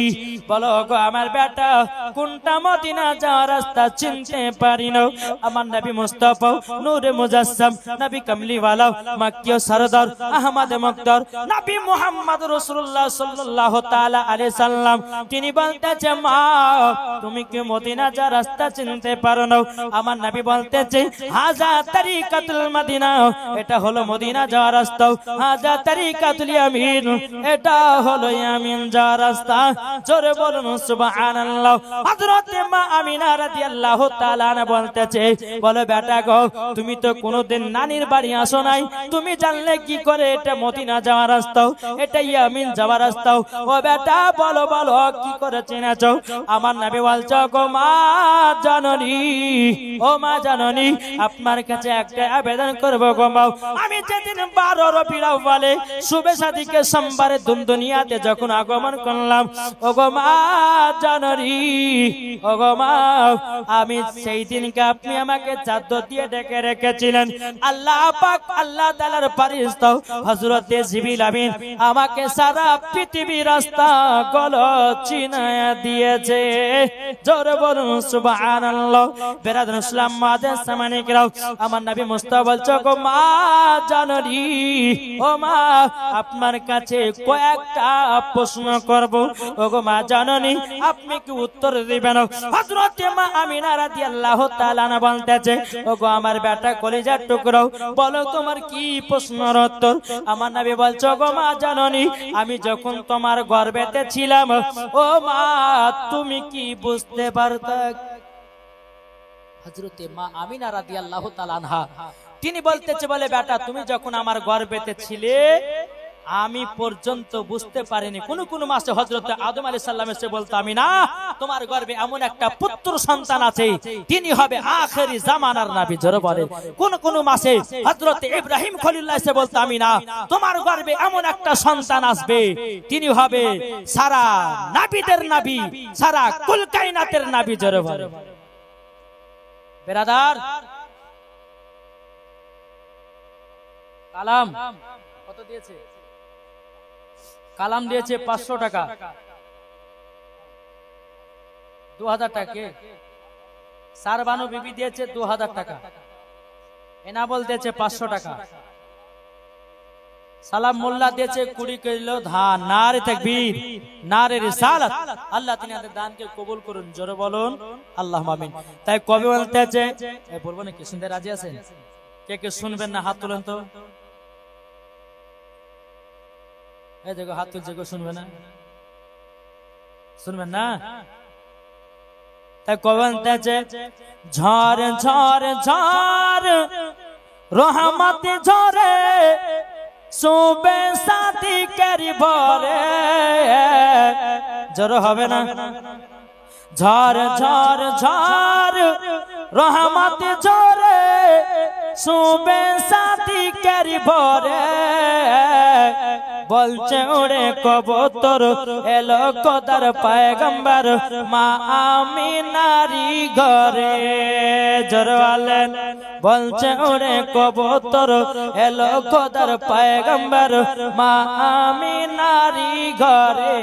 বলো গো আমার বেটা, কোনটা মদিনা যাওয়ার রাস্তা চিনতে পারি না। আমার নবী মুস্তাফা নূরে মুজাসসাম, নবী কামলিওয়ালা, মক্কি সরদার, আহমদ মুক্তার, নবী মুহাম্মদ রাসূলুল্লাহ সাল্লাল্লাহু তাআলা আলাইহি সাল্লাম তিনি বলতেছে, মা তুমি কি মদিনা যাওয়ার রাস্তা চিনতে পারো না। আমার নবী বলতেছে হাজা তারিকাতুল মদিনা, এটা হলো মদিনা যাওয়ার রাস্তা। হাজা তারিকাতুল ইয়ামিন, এটা হলো ইয়ামিন যাওয়ার রাস্তা। জোরে বলুন সুবহানাল্লাহ। হযরত মা আমিনা রাদিয়াল্লাহু তাআলা আনহা বলতেছে, বলে বেটা গো, তুমি তো কোনোদিন নানির বাড়ি আসো নাই, তুমি জানলে কি করে এটা মদিনা যাওয়ার রাস্তা, এটা ইয়ামিন যাওয়ার রাস্তা? ও বেটা বলো বলো কি করে চিনেছো? আমার নবী বলছে, গো মা জননী, ও মা জননী, আপনার কাছে একটা আবেদন করব গো মা। আমি যেদিন 12 রবিউল আউয়ালে শুভে শাদীকে সোমবারে দুনিয়াতে যখন আগমন করলাম, ও গো মা জননী, ও গো মা, আমি সেই দিনকে আপনি আমাকে চাদর দিয়ে ঢেকে রেখেছিলেন। আল্লাহ পাক, আল্লাহ তাআলার ফেরেশতা হযরত জিবরিল আমিন আমাকে সারা পৃথিবীর রাস্তা গুলো চিনায়া দিয়েছে। জোরে বলুন সুবহানাল্লাহ। বেরাদুল ইসলাম মাদের সামনে গেলাম, আমার নবী মুস্তাফা বলছে, গো মা জননী, ও মা, আপনার কাছে কয়েকটা প্রশ্ন করব। ও গো মা জননী, আপনি কি উত্তর দিবেন? হযরত মা আমিনা রাদিয়াল্লাহু তাআলা আনহা বলতেছে, ও গো আমার বেটা কলিজার টুকরো, বলো তোমার কি প্রশ্নের উত্তর? আমার নবী বলছে, গো মা জননী, আমি যখন তোমার গর্ভেতে ছিলাম, ও মা, তুমি কি বুঝতে পারতা? হযরত মা আমিনা রাদিয়াল্লাহু তাআলা আনহা তিনি বলতেছে, বলে বেটা তুমি যখন আমার গর্ভেতে ছিলে আমি পর্যন্ত বুঝতে পারিনি। কোন কোন মাসে হযরত আদম আলাইহিস সালাম এসে বলতো, আমি না, তোমার গর্ভে এমন একটা পুত্র সন্তান আছে, তিনি হবে আখেরি জামানার নবী। জোরে বলে। কোন কোন মাসে হযরত ইব্রাহিম খলিলুল্লাহ এসে বলতো, আমি না, তোমার গর্ভে এমন একটা সন্তান আসবে, তিনি হবে সারা নবীদের নবী, সারা কুল কায়নাতের নবী। জোরে বলে। বেরাদার, কালাম কত দিয়েছে? কালাম দিয়েছে 500 টাকা, 2000 টাকা। সারবানু বিবি দিয়েছে 2000 টাকা, এনাবল দিয়েছে 500 টাকা, সালাম মোল্লা দিয়েছে 20 কিলো ধান। নারে তাকবীর, নারে রিসালাত। আল্লাহ তিনি আমাদের দানকে কবুল করুন। জোরে বলুন আল্লাহুম্মা আমিন। তাই কবি বলতেছে, বলবো নাকি? শুনতে রাজি আছেন? কে কে শুনবেন না হাত তুলেন তো। এই দেখো হাত তুলছে, কেউ শুনবে না? শুনবেন না? তাই কবি বলতেছে, ঝড় ঝড় ঝড় রহমত ঝরে সুবে সাথী করি ভরে। জোর হবে না? ঝড় ঝড় ঝড় রহমত ঝরে সুবে সাথী করি ভরে। বলছে ওরে কবুতর এলো খোদার পয়গম্বর মা আমিনারি ঘরে। জোরে বলেন। বলছে ওরে কবুতর এলো খোদার পয়গম্বর মা আমিনারি ঘরে।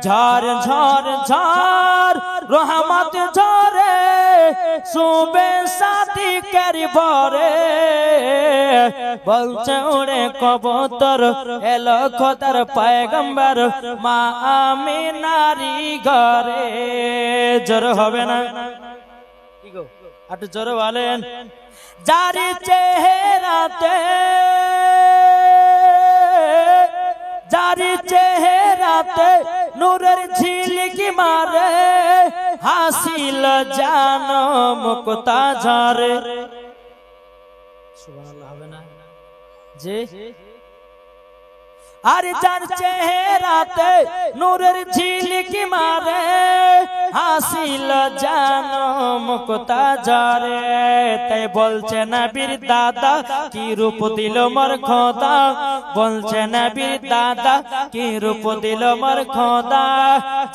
ঝড় ঝড় ঝড় রহমত ঝরে সুবে সাথী করি ভরে। বলছে ওরে কবুতর এলো খোদার পয়গম্বর মা আমিনারি ঘরে। জোর হবে না? কি গো, একটু জোরে বলেন। যারি চেহারাতে, যারি চেহারাতে নূরের ঝিলকি মারে হাসিল জানো মুক্তা ঝরে। সুবহানাল্লাহ হবে না? জি। আর যার চেহারাতে নূরের ঝিলকি মারে হাসিল জানো মুক্তা ঝরে। তাই বলছে নবীর দাদা কি রূপ দিল মোর খোদা। বলছে নবীর দাদা কি রূপ দিল মোর খোদা।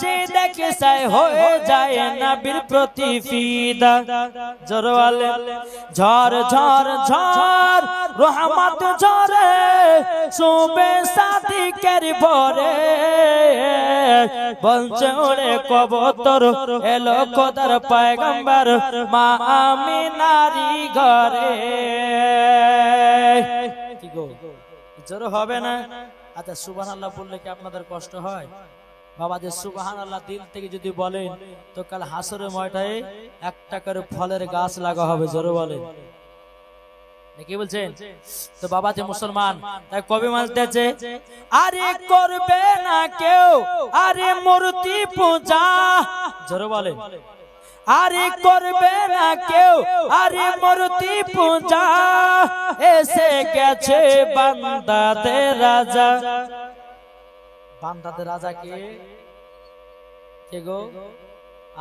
যে দেখে সাই হয়ে যায় নবীর প্রতি ফিদা। জোরে বলে। ঝড় ঝড় ঝড় রহমত ঝরে সুবে সাথী করি ভরে। বলছে ওরে কবুতর এলো খোদার পয়গম্বর মা আমিনারি ঘরে। কি গো, জোর হবে না? আচ্ছা সুবহানাল্লাহ বললে কি আপনাদের কষ্ট হয়? বাবা যে সুবহানাল্লাহ দিল থেকে যদি বলেন তো কাল হাসরের ময়দানে একটা করে ফলের গাছ লাগা হবে, জোরে বলেন। কি বলছেন? তো বাবা যে মুসলমান, তাই কবি মানতেছে, আরে করবে না কেউ আরে মূর্তি পূজা, জোরে বলেন। আরে করবে না কেউ আরে মূর্তি পূজা, এসে গেছে বান্দাদের রাজা। বান্দাদের রাজা কে গো?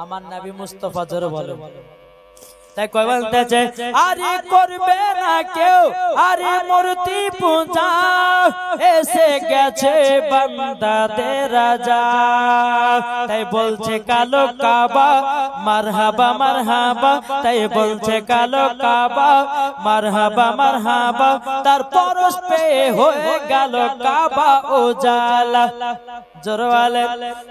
আমার নবী মুস্তাফা, জোরে বলেন। তাই কই বলতেছে, আরে করবে না কেউ আরে মূর্তি পূজা, এসে গেছে বান্দাদের রাজা। তাই বলছে কালো কাবা মারহাবা মারহাবা, তাই বলছে কালো কাবা মারহাবা মারহাবা, তার পরশ পেয়ে হয়ে গেল কাবা উজালা। জোরে বলেন।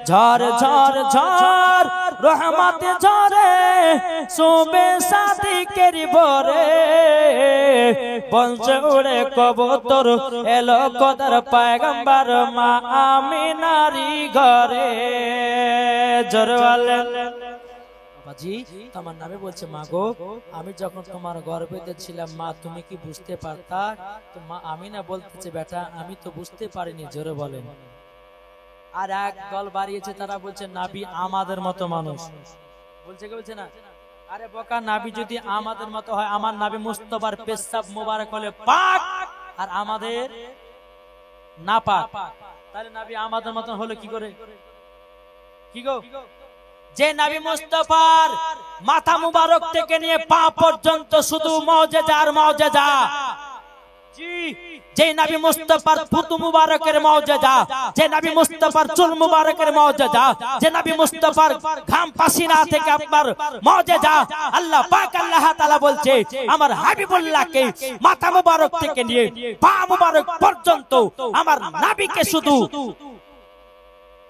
ঝড় ঝড় ঝড় রহমত ঝরে শোবে সাদিকের ভরে, বলছে উড়ে কবুতর এলো খোদার পয়গম্বর মা আমিনারি ঘরে। জোরে বলেন। বাবাজি তোমার নামে বলছে, মা গো আমি যখন তোমার গর্ভেতে ছিলাম মা তুমি কি বুঝতে পারতা? তো মা আমিনা বলতেছে, বেটা আমি তো বুঝতে পারিনি। জোরে বলেন। আর এক দল বাড়িয়েছে, তারা বলছে নাবি আমাদের মতো মানুষ। বলছে কি বলছে না? আরে বোকা, নাবি যদি আমাদের মতো হয়, আমার নাবি মুস্তাফার পেশাব মোবারক হলে পাক আর আমাদের না পাক, তাহলে নাবি আমাদের মতন হলো কি করে? কি গো? যে নবী মুস্তাফার মাথা মুবারক থেকে নিয়ে পা পর্যন্ত শুধু মুজিজা আর মুজিজা, জি, যে নবী মুস্তাফার ফুতু মুবারকের মুজিজা, যে নবী মুস্তাফার চুল মুবারকের মুজিজা, যে নবী মুস্তাফার ঘাম পাসিনা থেকে আপনার মুজিজা, আল্লাহ পাক আল্লাহ তাআলা বলছে আমার হাবিবুল্লাহকে মাথা মুবারক থেকে নিয়ে পা মুবারক পর্যন্ত আমার নবীকে শুধু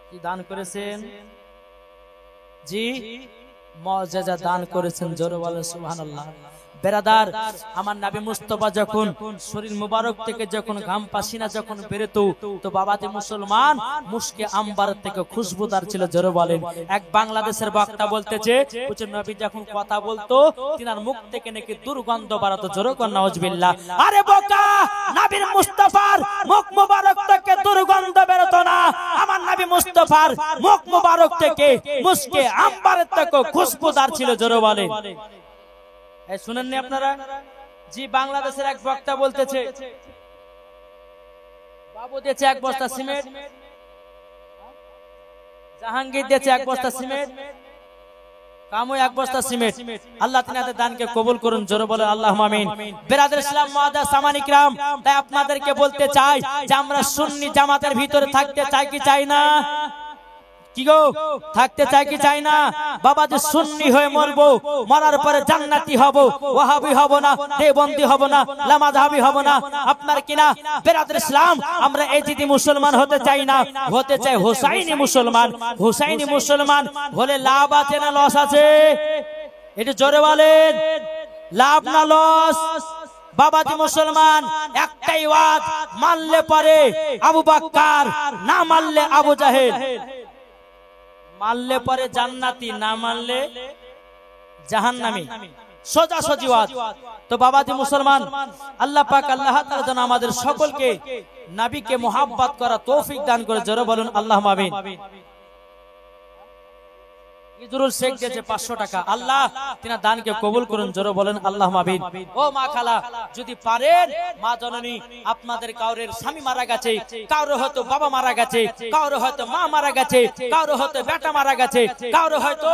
কি দান করেছেন? জি, মুজিজা দান করেছেন। জোরে বলেন সুবহানাল্লাহ। বেরাদার, আমার নবী মুস্তাফা যখন শরীর মুবারক থেকে যখন ঘাম পাসিনা যখন বেরোতো, তো বাবাতে মুসলমান মুশকে আম্বার থেকে খুশবুদার ছিল। জোরে বলেন। এক বাংলাদেশের বক্তা বলতেছে, নবী যখন কথা বলতো তিনার মুখ থেকে নাকি দুর্গন্ধ বাড়াতো। জোরে কোন নাউজুবিল্লাহ। আরে বোকা, নবীর মুস্তাফার মুখ মুবারক থেকে দুর্গন্ধ বেরোতো না, আমার নবী মুস্তাফার মুখ মুবারক থেকে মুশকে আম্বার থেকে খুশবুদার ছিল। জোরে বলেন। শুনেননি আপনারা? জি, বাংলাদেশের এক বক্তা বলতেছে, বাবু দিয়েছে এক বস্তা সিমেন্ট, জাহাঙ্গীর দিয়েছে এক বস্তা সিমেন্ট, কামু এক বস্তা সিমেন্ট। আল্লাহ তিনাদের দানকে কবুল করুন। জোরে বলে আল্লাহুম্মা আমিন। বিরাদর ইসলাম মুআদ্দাস সামানি کرام, তাই আপনাদেরকে বলতে চাই যে আমরা সুন্নি জামাতের ভিতরে থাকতে চাই কি চাই না? কি গো, থাকতে চাই কি চাই না? বাবা যে সুন্নি হয়ে মরবো, মরার পরে জান্নাতি হব, ওয়াহাবি হব না, দেওবন্দি হব না, লামাযহাবি হব না, আপনার কিনা বিরাদর ইসলাম আমরা এজিদি মুসলমান হতে চাই না, হতে চাই হুসাইনি মুসলমান। হুসাইনি মুসলমান হলে লাভ আছে না লস আছে? এটা জোরে বলেন, লাভ না লস? বাবাজি মুসলমান একটাই ওয়াজ, মানলে পরে আবু বকর, না মানলে আবু জাহেল। মানলে পরে জান্নাতি, না মানলে জাহান্নামী। সোজা সোজি ওয়াজ। তো বাবাজি মুসলমান, আল্লাহ পাক আল্লাহ তাআলা যেন আমাদের সকলকে নবীকে মুহাব্বত করা তৌফিক দান করে। জোরে বলুন আল্লাহুম্মা আমিন। ইদরুল শেখ দিয়েছে 500 টাকা, আল্লাহ তিনার দানকে কবুল করুন। জোরে বলেন আল্লাহুম্মা আমিন। ও মা খালা, যদি পারেন মা জননী, আপনাদের কাউরের স্বামী মারা গেছে, কাউরে হয়তো বাবা মারা গেছে, কাউরে হয়তো মা মারা গেছে, কাউরে হয়তো বেটা মারা গেছে, কাউরে হয়তো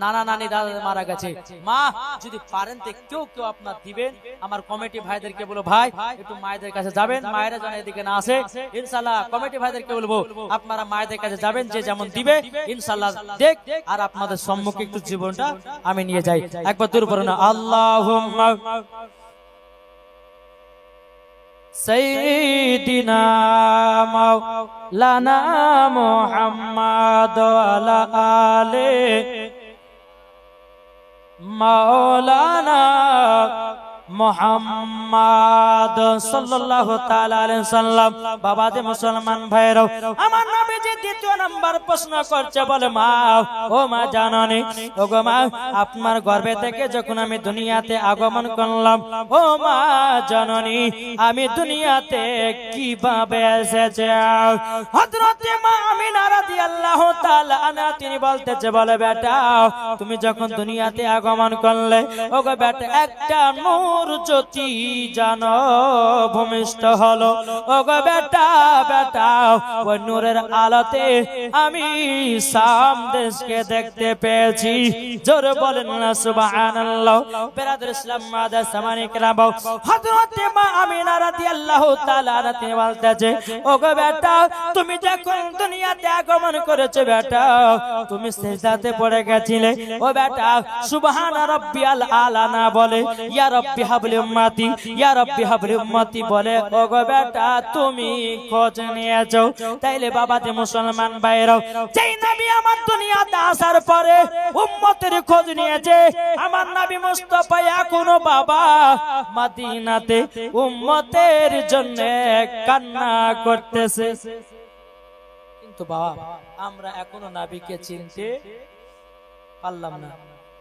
নানা নানি দাদা মারা গেছে, মা যদি পারেন তো কেউ কেউ আপনার দিবেন। আমার কমিটি ভাইদেরকে বলবো, ভাই একটু মায়েদের কাছে যাবেন, মায়েরা যেন এদিকে না আসে। ইনশাআল্লাহ কমিটি ভাইদেরকে বলবো আপনারা মায়েদের কাছে যাবেন, যে যেমন দিবে ইনশাআল্লাহ দেখ। আর আপনাদের সম্মুখে একটু জীবনটা আমি নিয়ে যাই। একবার দূর করুন আল্লাহুম্মা সাইয়্যিদিনা মাওলানা মুহাম্মদ ওয়া আলে মাওলানা মুহাম্মদ সাল্লাল্লাহু তাআলা আলাইহি সাল্লাম। বাবা যে মুসলমান ভাইরাও, আমার নবীজি দ্বিতীয় নাম্বার প্রশ্ন করছে, বলে মা, ও মা জাননী, ও গো মা, আপনার গর্ভে থেকে যখন আমি দুনিয়াতে আগমন করলাম, ও মা জাননী, আমি দুনিয়াতে কিভাবে এসেছি? হযরতে মা আমিনা রাদিয়াল্লাহু তাআলা আনহা তিনি বলতেছে, বলে বেটা, তুমি যখন দুনিয়াতে আগমন করলে, ও গো বেটা, একটা নূর জ্যোতি জানো ভূমিষ্ঠ হলো। ও গো বেটা, বেটা, ওই নূরের আলোতে আমি শাম দেশকে দেখতে পেয়েছি। জোরে বলেন না সুবহানাল্লাহ। বেরাদর ইসলাম মাদার সামানিক রাবাও, হযরতে মা আমিনা রাদিয়াল্লাহু তাআলা আনহা তিনি বলতেছে, ও গো বেটা, তুমি যখন দুনিয়াতে আগমন করেছো বেটা, তুমি সিজদাতে পড়ে গেছিলে। ও বেটা, সুবহান রাব্বিয়াল আলা না বলে ইয়া রাব্বি হাবলি উম্মতি, ইয়া রাব্বি হাবলি উম্মতি বলে, ও গো বেটা, তুমি খোঁজ নিয়েছো। তাইলে বাবাতে মুসলমান ভাইরাও, যেই নবী আমার দুনিয়াতে আসার পরে উম্মতের খোঁজ নিয়েছে, আমার নবী মুস্তাফা এখনো বাবা মদিনাতে উম্মতের জন্য কান্না করতেছে। কিন্তু বাবা, আমরা এখনো নবীকে চিনতে পারলাম না।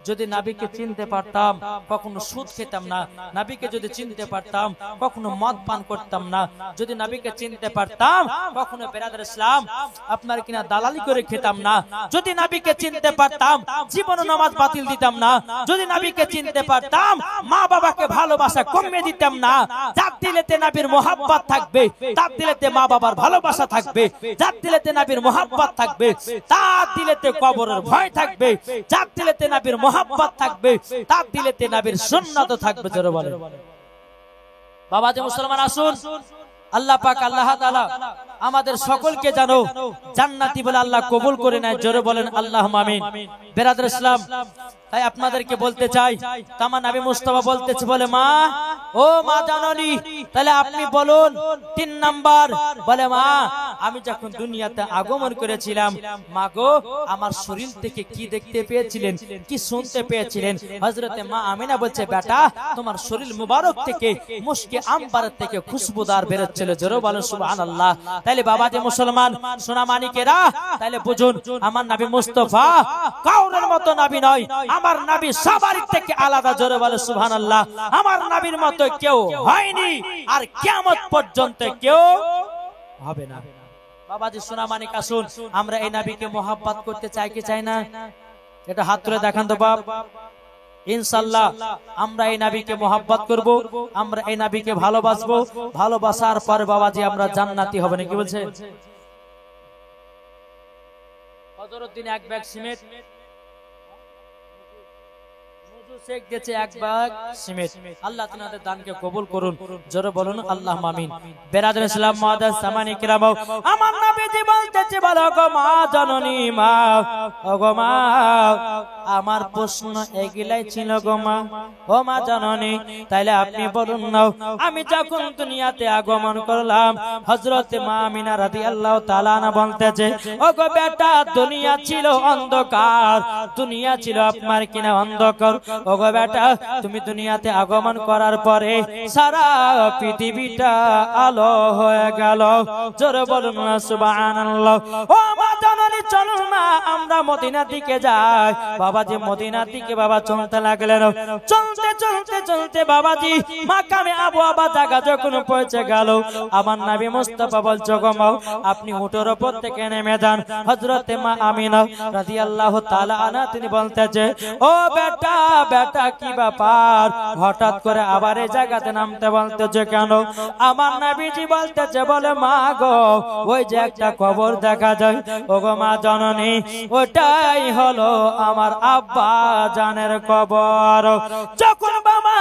যদি নবীকে চিনতে পারতাম, কখনো সুদ খেতাম না। নবীকে যদি চিনতে পারতাম, কখনো মদ পান করতাম না। যদি নবীকে চিনতে পারতাম, কখনো বেরাদর ইসলাম আপনার কিনা দালালি করে খেতাম না। যদি নবীকে চিনতে পারতাম, জীবন নামাজ বাতিল দিতাম না। যদি নবীকে চিনতে পারতাম, মা বাবাকে ভালোবাসা কমিয়ে দিতাম না। যার দিলেতে নবীর মোহাব্বত থাকবে, তার দিলেতে মা বাবার ভালোবাসা থাকবে। যার দিলেতে নবীর মোহাব্বত থাকবে, তার দিলেতে কবরের ভয় থাকবে। যার দিলেতে নবীর মোহাব্বত থাকবে, তার দিলেতে নবীর সুন্নাত থাকবে। জোরে বলেন। বাবা যে মুসলমান, আসুন, আল্লাহ পাক আল্লাহ তাআলা আমাদের সকলকে জানো জান্নাতি বলে আল্লাহ কবুল করে নেয়। জোরে বলেন আল্লাহুম্মা আমিন। বেরাদর ইসলাম, তাই আপনাদেরকে বলতে চাই, আমার নবী মুস্তাফা বলতেছে, বলে মা, ও মা জাননী, তাহলে আপনি বলুন 3 নাম্বার। বলে মা, আমি যখন দুনিয়াতে আগমন করেছিলাম, মা গো, আমার শরীর থেকে কি দেখতে পেয়েছিলেন, কি শুনতে পেয়েছিলেন? হযরতে মা আমিনা বলছে, বেটা, তোমার শরীর মুবারক থেকে মুশকে আম্বার থেকে খুশবুদার বেরোচ্ছিল। জোরে বলেন সুবহানাল্লাহ। তাইলে বাবা যে মুসলমান সোনা মানিকেরা, তাইলে বুঝুন, আমার নবী মুস্তাফা কাউরের মতো নবী নয়। আমার নবী সবার থেকে আলাদা। জোরে বলে সুবহানাল্লাহ। আমার নবীর মতো কেউ হয়নি, আর কিয়ামত পর্যন্ত কেউ হবে না। বাবাজি সোনা মানিক, আসুন, আমরা এই নবীকে মোহাব্বত করতে চাই কি চাই না? এটা হাত তুলে দেখান তো বাপ। ইনশাআল্লাহ আমরা এই নবীকে মোহাব্বত করব, আমরা এই নবীকে ভালোবাসবো। ভালোবাসার পর বাবাজি আমরা জান্নাতি হব। নাকি বলছে? হযরতদিন এক ব্যাগ সিমেন্ট শেখ দিয়েছে, এক ব্যাগ সিমেন্ট। আল্লাহ তাআলা দানকে কবুল করুন। জোরে বলুন আল্লাহুম্মা আমিন। বেরাদর ইসলাম মাদার সামানি কিরাম, আমার নবীজি বলতেছে, বলো গো মা জাননী, মা, ও গো মা, আমার প্রশ্ন এগুলাই ছিল গো মা, ও মা জাননী। তাইলে আপনি বলুন না, আমি যখন দুনিয়াতে আগমন করলাম, হযরতে মা আমিনা রাদিয়াল্লাহু তাআলা আনহা বলতেছে, ও গো বেটা, দুনিয়া ছিল অন্ধকার, দুনিয়া ছিল আপনার কিনা অন্ধকার। ও গো বেটা, তুমি দুনিয়াতে আগমন করার পরে সারা পৃথিবীটা আলো হয়ে গেল। জোরে বলুন না সুবহানাল্লাহ। ও মা জাননী, চলুন না আমরা মদিনার দিকে যাই। বাবাজি মদিনার দিকে বাবা চলতে লাগলেন। চলতে চলতে চলতে বাবাজি মাকামে আবু আবা জায়গা যখন পৌঁছে গেল, আমার নবী মুস্তাফা বলছে, গো মা, আপনি উটের উপর থেকে নেমে যান। হযরতে মা আমিনা রাদিয়াল্লাহু তাআলা আনহা তিনি বলতেছে, ও বেটা, বেটা, কি ব্যাপার, হঠাৎ করে আবার এই জায়গাতে নামতে বলতেছে কেন? আমার নবীজি বলতেছে, বলে মা গো, ওই যে একটা কবর দেখা যায়, ও গো মা জননী, ওটাই হলো আমার আব্বা জানের কবর। যখন বাবা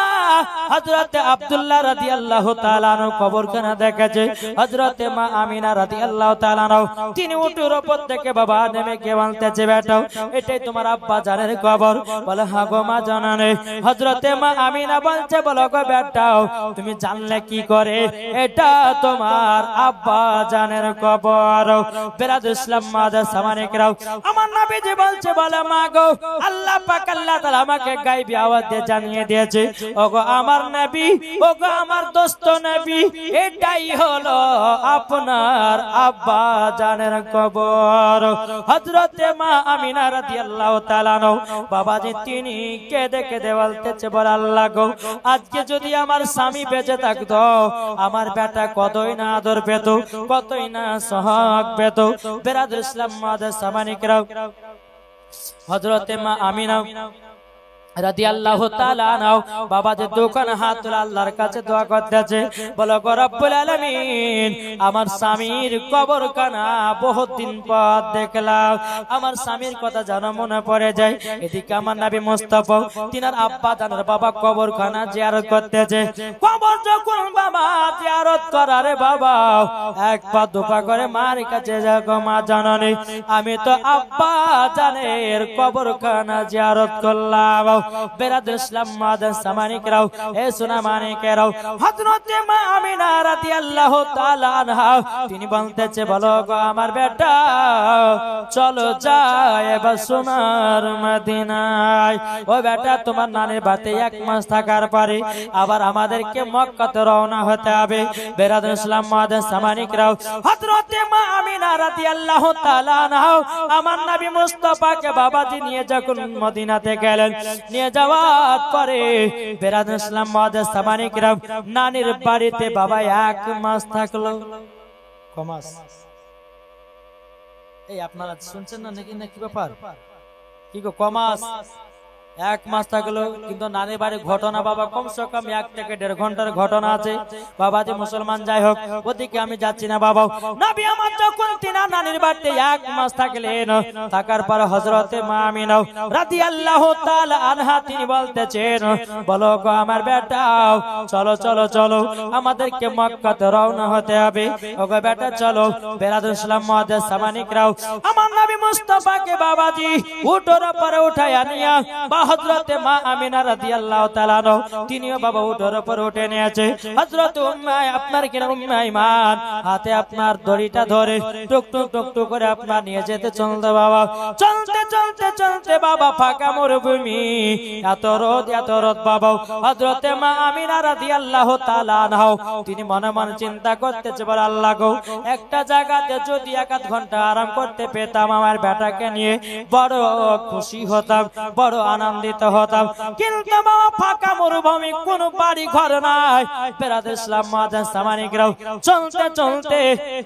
হযরতে আব্দুল্লাহ রাদিয়াল্লাহু তাআলা আনহু কবরখানা দেখেছে, হযরতে মা আমিনা রাদিয়াল্লাহু তাআলা আনহা তিনি উটের উপর থেকে বাবা নেমে কে বলতেছে, বেটা, এটাই তোমার আব্বা জানের কবর? বলে, হ্যাঁ গো মা জাননী। হযরতে মা আমিনা বলছে, বলো গো বেটা, তুমি জানলে কি করে এটা তোমার আব্বা জানের কবর? বেরাদর ইসলাম মাদার সামানিকরাও আমার নবীজি বলছে বলে মা গো আল্লাহ পাক আল্লাহ তাআলা আমাকে গায়বী আওয়াজ দিয়ে জানিয়ে দিয়েছে ওগো আমার নবী ওগো আমার দোস্ত নবী এটাই হলো আপনার আব্বা জানের কবর। হযরতে মা আমিনা রাদিয়াল্লাহু তাআলা আনহা বাবাজি তিনি কেঁদে কেঁদে বলতেছে বলে আল্লাহ গো আজকে যদি আমার স্বামী বেঁচে থাকতো আমার বেটা কতই না আদর পেত কতই না সোহাগ পেত। বেরাদুল ইসলাম মাদার সামানিকরাও হযরতে মা আমিনা রাদিয়াল্লাহু তাআলা আনহা বাবাজি দোকান হাত তুলে আল্লাহর কাছে দোয়া করতেছে বলো গো রব্বুল আলামিন আমার স্বামীর কবরখানা বহুত দিন পর দেখলাম আমার স্বামীর কথা যেন মনে পড়ে যায়। এদিকে আমার নবী মুস্তাফা তিনার আব্বা জানের বাবা কবরখানা জিয়ারত করতেছে। কবর যখন বাবা জিয়ারত করারে বাবা এক পা দুপা করে মার কাছে যাগো মা জাননী আমি তো আব্বা জানের কবরখানা জিয়ারত করলাম। বেরাদুল ইসলাম মাদার সামানিকরাও এ সোনা মানিকেরাও হযরতে মা আমিনা রাদিয়াল্লাহু তাআলা আনহা তিনি বলতেছে বলো গো আমার বেটা চলো যাই এবার সোনার মদিনায়। ও বেটা তোমার নানির বাড়িতে এক মাস থাকার পরে আবার আমাদেরকে মক্কাতে রওনা হতে হবে। বেরাদুল ইসলাম মাদার সামানিকরাও হযরতে মা আমিনা রাদিয়াল্লাহু তাআলা আনহা আমার নবী মুস্তাফাকে বাবাজি নিয়ে যখন মদিনাতে গেলেন নিয়ে যাওয়ার পরে বেরাদুল ইসলাম মাদার সামানিকরাও নানির বাড়িতে বাবা এক মাস থাকলো। কমাস এই আপনারা শুনছেন না নাকি না কি ব্যাপার কি গো কমাস এক মাস থাকলো কিন্তু নানির বাড়ির ঘটনা বাবা কমসে কম 1 থেকে 1.5 ঘন্টার ঘটনা আছে। বাবাজি মুসলমান যাই হোক ওদিকে আমি যাচ্ছি না বাবা। নবী আমার যখন তিনার নানির বাড়িতে 1 মাস থাকলেন থাকার পর হযরতে মা আমিনা রাদিয়াল্লাহু তাআলা আনহা তিনি বলতেছেন বলো গো আমার বেটা চলো চলো চলো আমাদেরকে মক্কাতে রওনা হতে হবে। ওগো বেটা চলো। বেরাদুল ইসলাম মাদার সামানিকরাও আমার নবী মুস্তাফাকে বাবাজি উটের উপরে উঠায়া নিয়া হযরতে মা আমিনা রাদিয়াল্লাহু তাআলা তিনিও বাবা উটের উপর উঠে নিয়েছে। হযরত উম্মায় আপনার কিনা উম্মে আইমান হাতে আপনার দড়িটা ধরে টুক টুক টুক টুক করে আপনার নিয়ে যেতে চলতে বাবা চলতে চলতে চলতে বাবা ফাঁকা মরুভূমি এত রোদ বাবা। হযরতে মা আমিনা রাদিয়াল্লাহু তাআলা আনহা তিনি মনে মনে চিন্তা করতেছে বলে আল্লাহ গো একটা জায়গাতে যদি 1 ঘন্টা আরাম করতে পেতাম আমার বেটাকে নিয়ে বড় খুশি হতাম বড় আনন্দিত হতাম কিন্তু বাবা ফাঁকা মরুভূমি কোনো বাড়ি ঘর নাই। বেরাদুল ইসলাম মাদার সামানিকরাও চলতে চলতে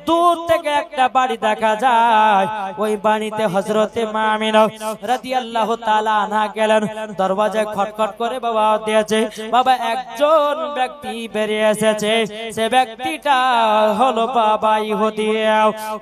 দূর থেকে একটা বাড়ি দেখা যায়। ওই বাড়িতে হযরতে মা আমিনা রাদিয়াল্লাহু তাআলা আনহা গেলেন দরজায় খটখট করে বাবা দিয়েছে বাবা একজন ব্যক্তি বেরিয়ে এসেছে। সে ব্যক্তিটা হলো বাবা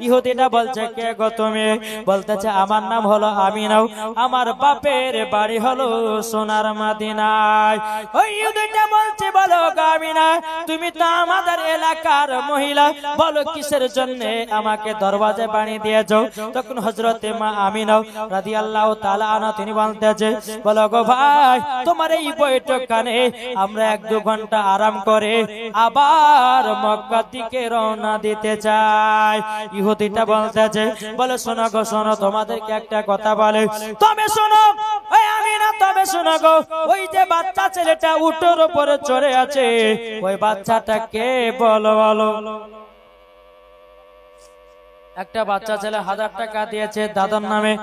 ইহুদিটা বলছে কে গো তুমি? বলতেছে আমার নাম হলো আমিনা আমার বাপের বাড়ি হলো সোনার মদিনায়। ওই ইহুদিটা বলছে বলো গো আমিনা তুমি তো আমাদের এলাকার মহিলা বলো কিসের জন্য আমাকে দরজায় বানিয়ে দিয়েছো? তখন হযরতে মা আমিনা রাদিয়াল্লাহু তাআলা আনহা তিনি বলতেছে বলো গো ভাই তোমার এই বৈঠকখানে আমরা 1-2 ঘন্টা আরাম করে আবার মক্কা দিকে রওনা দিতে চাই। ইহুদিটা বলতেছে বলে শোনো গো শোনো তোমাদেরকে একটা কথা বলে তবে শোনো ওই আমিনা তবে শোনো গো ওই যে বাচ্চা ছেলেটা উটের উপরে চড়ে আছে ওই বাচ্চাটা কে বলো বলো? একটা বাচ্চা ছেলে 1000 টাকা দিয়েছে দাদার নামে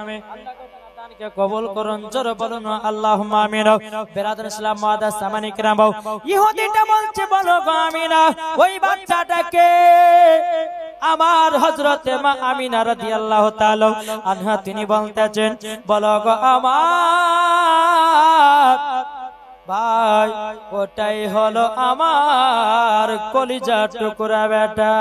কবুল করুন জোরে বলুন আল্লাহুম্মা আমিন। বেরাদুল ইসলাম মাদার সামানিকরাম ইহুদিটা বলছে বলো গো আমিনা ওই বাচ্চাটাকে আমার হযরতে মা আমিনা রাদিয়াল্লাহু তাআলা আনহা তিনি বলতেছেন বলো গো আমার ভাই ওটাই হলো আমার কলিজার টুকরা বেটা।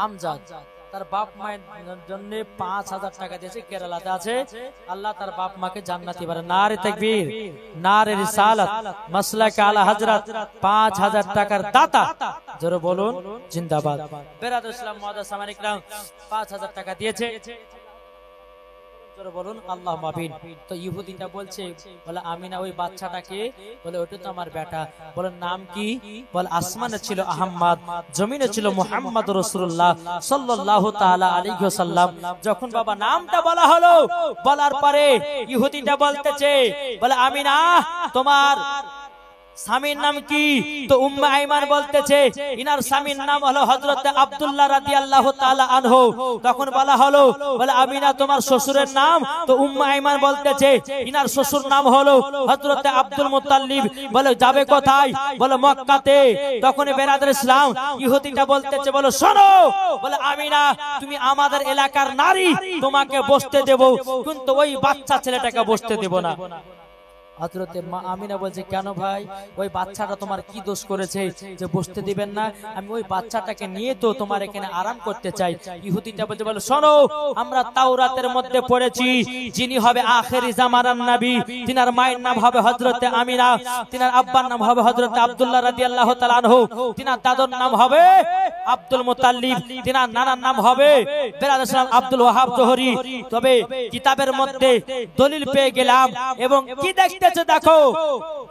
আমজাদ তার বাপ মায়ের জন্য 5000 টাকা দিয়েছে কেরালাতে আছে। আল্লাহ তার বাপ মাকে জান্নাতি বানায়। নারে তাকবীর নারে রিসালাত মাসলাক আলা হযরত 5000 টাকার দাতা জোরে বলুন জিন্দাবাদ। বেরাদুল ইসলাম মাদার সামানিকরাম 5000 টাকা দিয়েছে। বলুন আল্লাহ মাবিন। তো ইহুদিটা বলছে বলে আমিনা ওই বাচ্চাটাকে বলে ওটা তো আমার বেটা। বলে নাম কি? বলে আসমানে ছিল আহমদ, জমিনে ছিল মুহাম্মদ রাসূলুল্লাহ সাল্লাল্লাহু তাআলা আলাইহি ওয়াসাল্লাম। যখন বাবা নামটা বলা হলো, বলার পরে ইহুদিটা বলতেছে বলে আমিনা তোমার স্বামীর নাম কি? তো উম্মে আইমান বলতেছে ইনার স্বামীর নাম হলো হযরত আব্দুল্লাহ রাদিয়াল্লাহু তাআলা আনহু। তখন বলা হলো বলে আমিনা তোমার শ্বশুরের নাম? তো উম্মে আইমান বলতেছে ইনার শ্বশুর নাম হলো হযরত আব্দুল মুত্তালিব। বলে যাবে কোথায়? বলে মক্কাতে। তখন বেরাদার ইসলাম ইহুদিটা বলতেছে বলে শোনো, বলে আমিনা তুমি আমাদের এলাকার নারী, তোমাকে বসতে দেব, কিন্তু ওই বাচ্চা ছেলেটাকে বসতে দেব না। হযরতে মা আমিনা বলছে কেন ভাই, ওই বাচ্চাটা তোমার কি দোষ করেছে যে বসতে দিবেন না? আমি ওই বাচ্চাটাকে নিয়ে তো তোমার এখানে আরাম করতে চাই। ইহুদিটা বলছে বলে শোনো, আমরা তাওরাতের মধ্যে পড়েছি যিনি হবে আখেরি জামানার নবী, তিনার মায়ের নাম হবে হযরতে আমিনা, তিনার আব্বার নাম হবে হযরতে আব্দুল্লাহ রাদিয়াল্লাহু তাআলা আনহু, তিনার দাদুর নাম হবে আব্দুল মুত্তালিব, তিনার নানার নাম হবে বেরাদার ইসলাম আব্দুল ওয়াহাব জোহরি। তবে কিতাবের মধ্যে দলিল পেয়ে গেলাম এবং কি দেখতে দেখো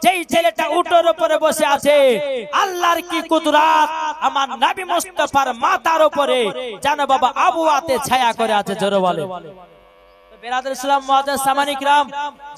যেই ছেলেটা উটের উপরে বসে আছে, আল্লাহর কি কুদরত আমার নবী মুস্তাফার মাথার উপরে জানো বাবা আবুয়াতে ছায়া করে আছে। জোরে বলে বেরাদার ইসলাম মুআজ্জাজ সামানী কিরাম,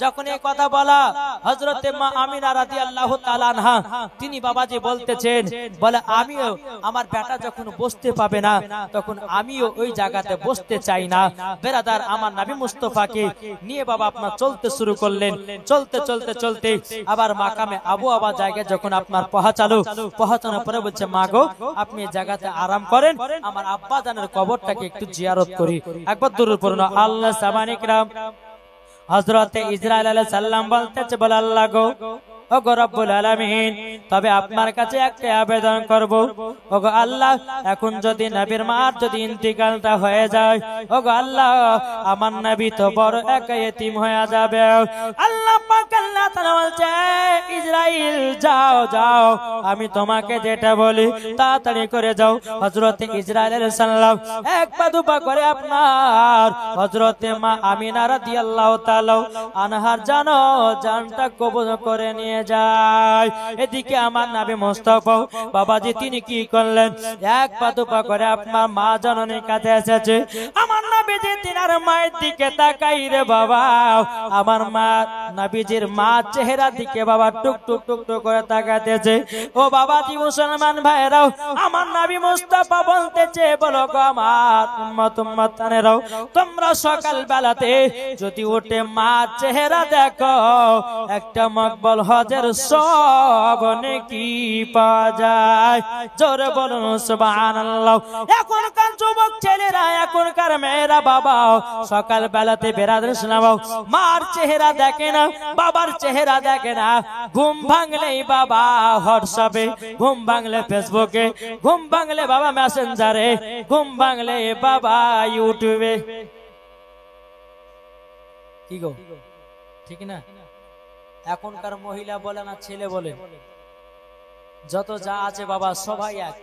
যখন এই কথা বলা হযরতে মা আমিনা রাদিয়াল্লাহু তাআলা আনহা তিনি বাবাজি বলতেছেন বলে আমিও আমার বেটা যখন বসতে পাবে না তখন আমিও ওই জায়গাতে বসতে চাই না। বেরাদার আমার নবী মুস্তাফাকে নিয়ে বাবা আপনার চলতে শুরু করলেন। চলতে চলতে চলতে আবার মাকামে আবু আবা জায়গায় যখন আপনার পৌঁছানোর পরে বলছে মা গো আপনি এই জায়গাতে আরাম করেন, আমার আব্বা জানের কবরটাকে একটু জিয়ারত করি। একবার দরুদ পড়ুন আল্লাহ সামানী কিরাম। হযরতে ইসরাইল আলাইহিস সালাম বলতেছে বলে আল্লাহ গো ওগো রব্বুল আলামিন, তবে আপনার কাছে একটা আবেদন করব। ওগো আল্লাহ এখন যদি নবীর মার যদি ইন্তিকালটা হয়ে যায়, ওগো আল্লাহ আমার নবী তো বড় একা ইতিম হয়ে যাবে। আল্লাহ পাক আল্লাহ তাআলা বলছে ইসরাইল যাও যাও, আমি তোমাকে যেটা বলি তাড়াতাড়ি করে যাও। হযরতে ইসরাইল আলাইহিস সালাম এক পা দুপা করে আপনার হযরতে মা আমিনা রাদিয়াল্লাহু তাআলা আনহার জানটা কবজ করে নিয়ে যায়। এদিকে আমার নবী মুস্তাফা বাবাজি তিনি কি করলেন, এক পা দুপা করে আপনার মা জননীর কাছে এসেছে। আমার নবীজি তিনার মায়ের দিকে তাকাই রে বাবা, আমার মা নবীজির মা চেহারা দিকে বাবা টুক টুক টুক টুক করে তাকাতেছে। ও বাবাজি মুসলমান ভাইরাও, আমার নবী মুস্তাফা বলতেছে বলো গো আমার উম্মতানেরাও, তোমরা সকাল বেলাতে যদি উঠে মা চেহারা দেখো একটা মকবুল হজের সব নেকি পাওয়া যায়। জোরে বলুন সুবহানাল্লাহ। এখনকার যুবক ছেলেরা এখনকার মেয়েরা বাবা সকাল বেলাতে বেরাদার ইসলাম মার চেহারা দেখে না, বাবার চেহারা দেখে না। ঘুম ভাঙলেই বাবা হোয়াটসঅ্যাপে, ঘুম ভাঙলে ফেসবুকে, ঘুম ভাঙলে বাবা মেসেঞ্জারে, ঘুম ভাঙলে বাবা ইউটিউবে। কি গো ঠিক না? এখনকার মহিলা বলে না ছেলে বলে, যত যা আছে বাবা সবাই এক।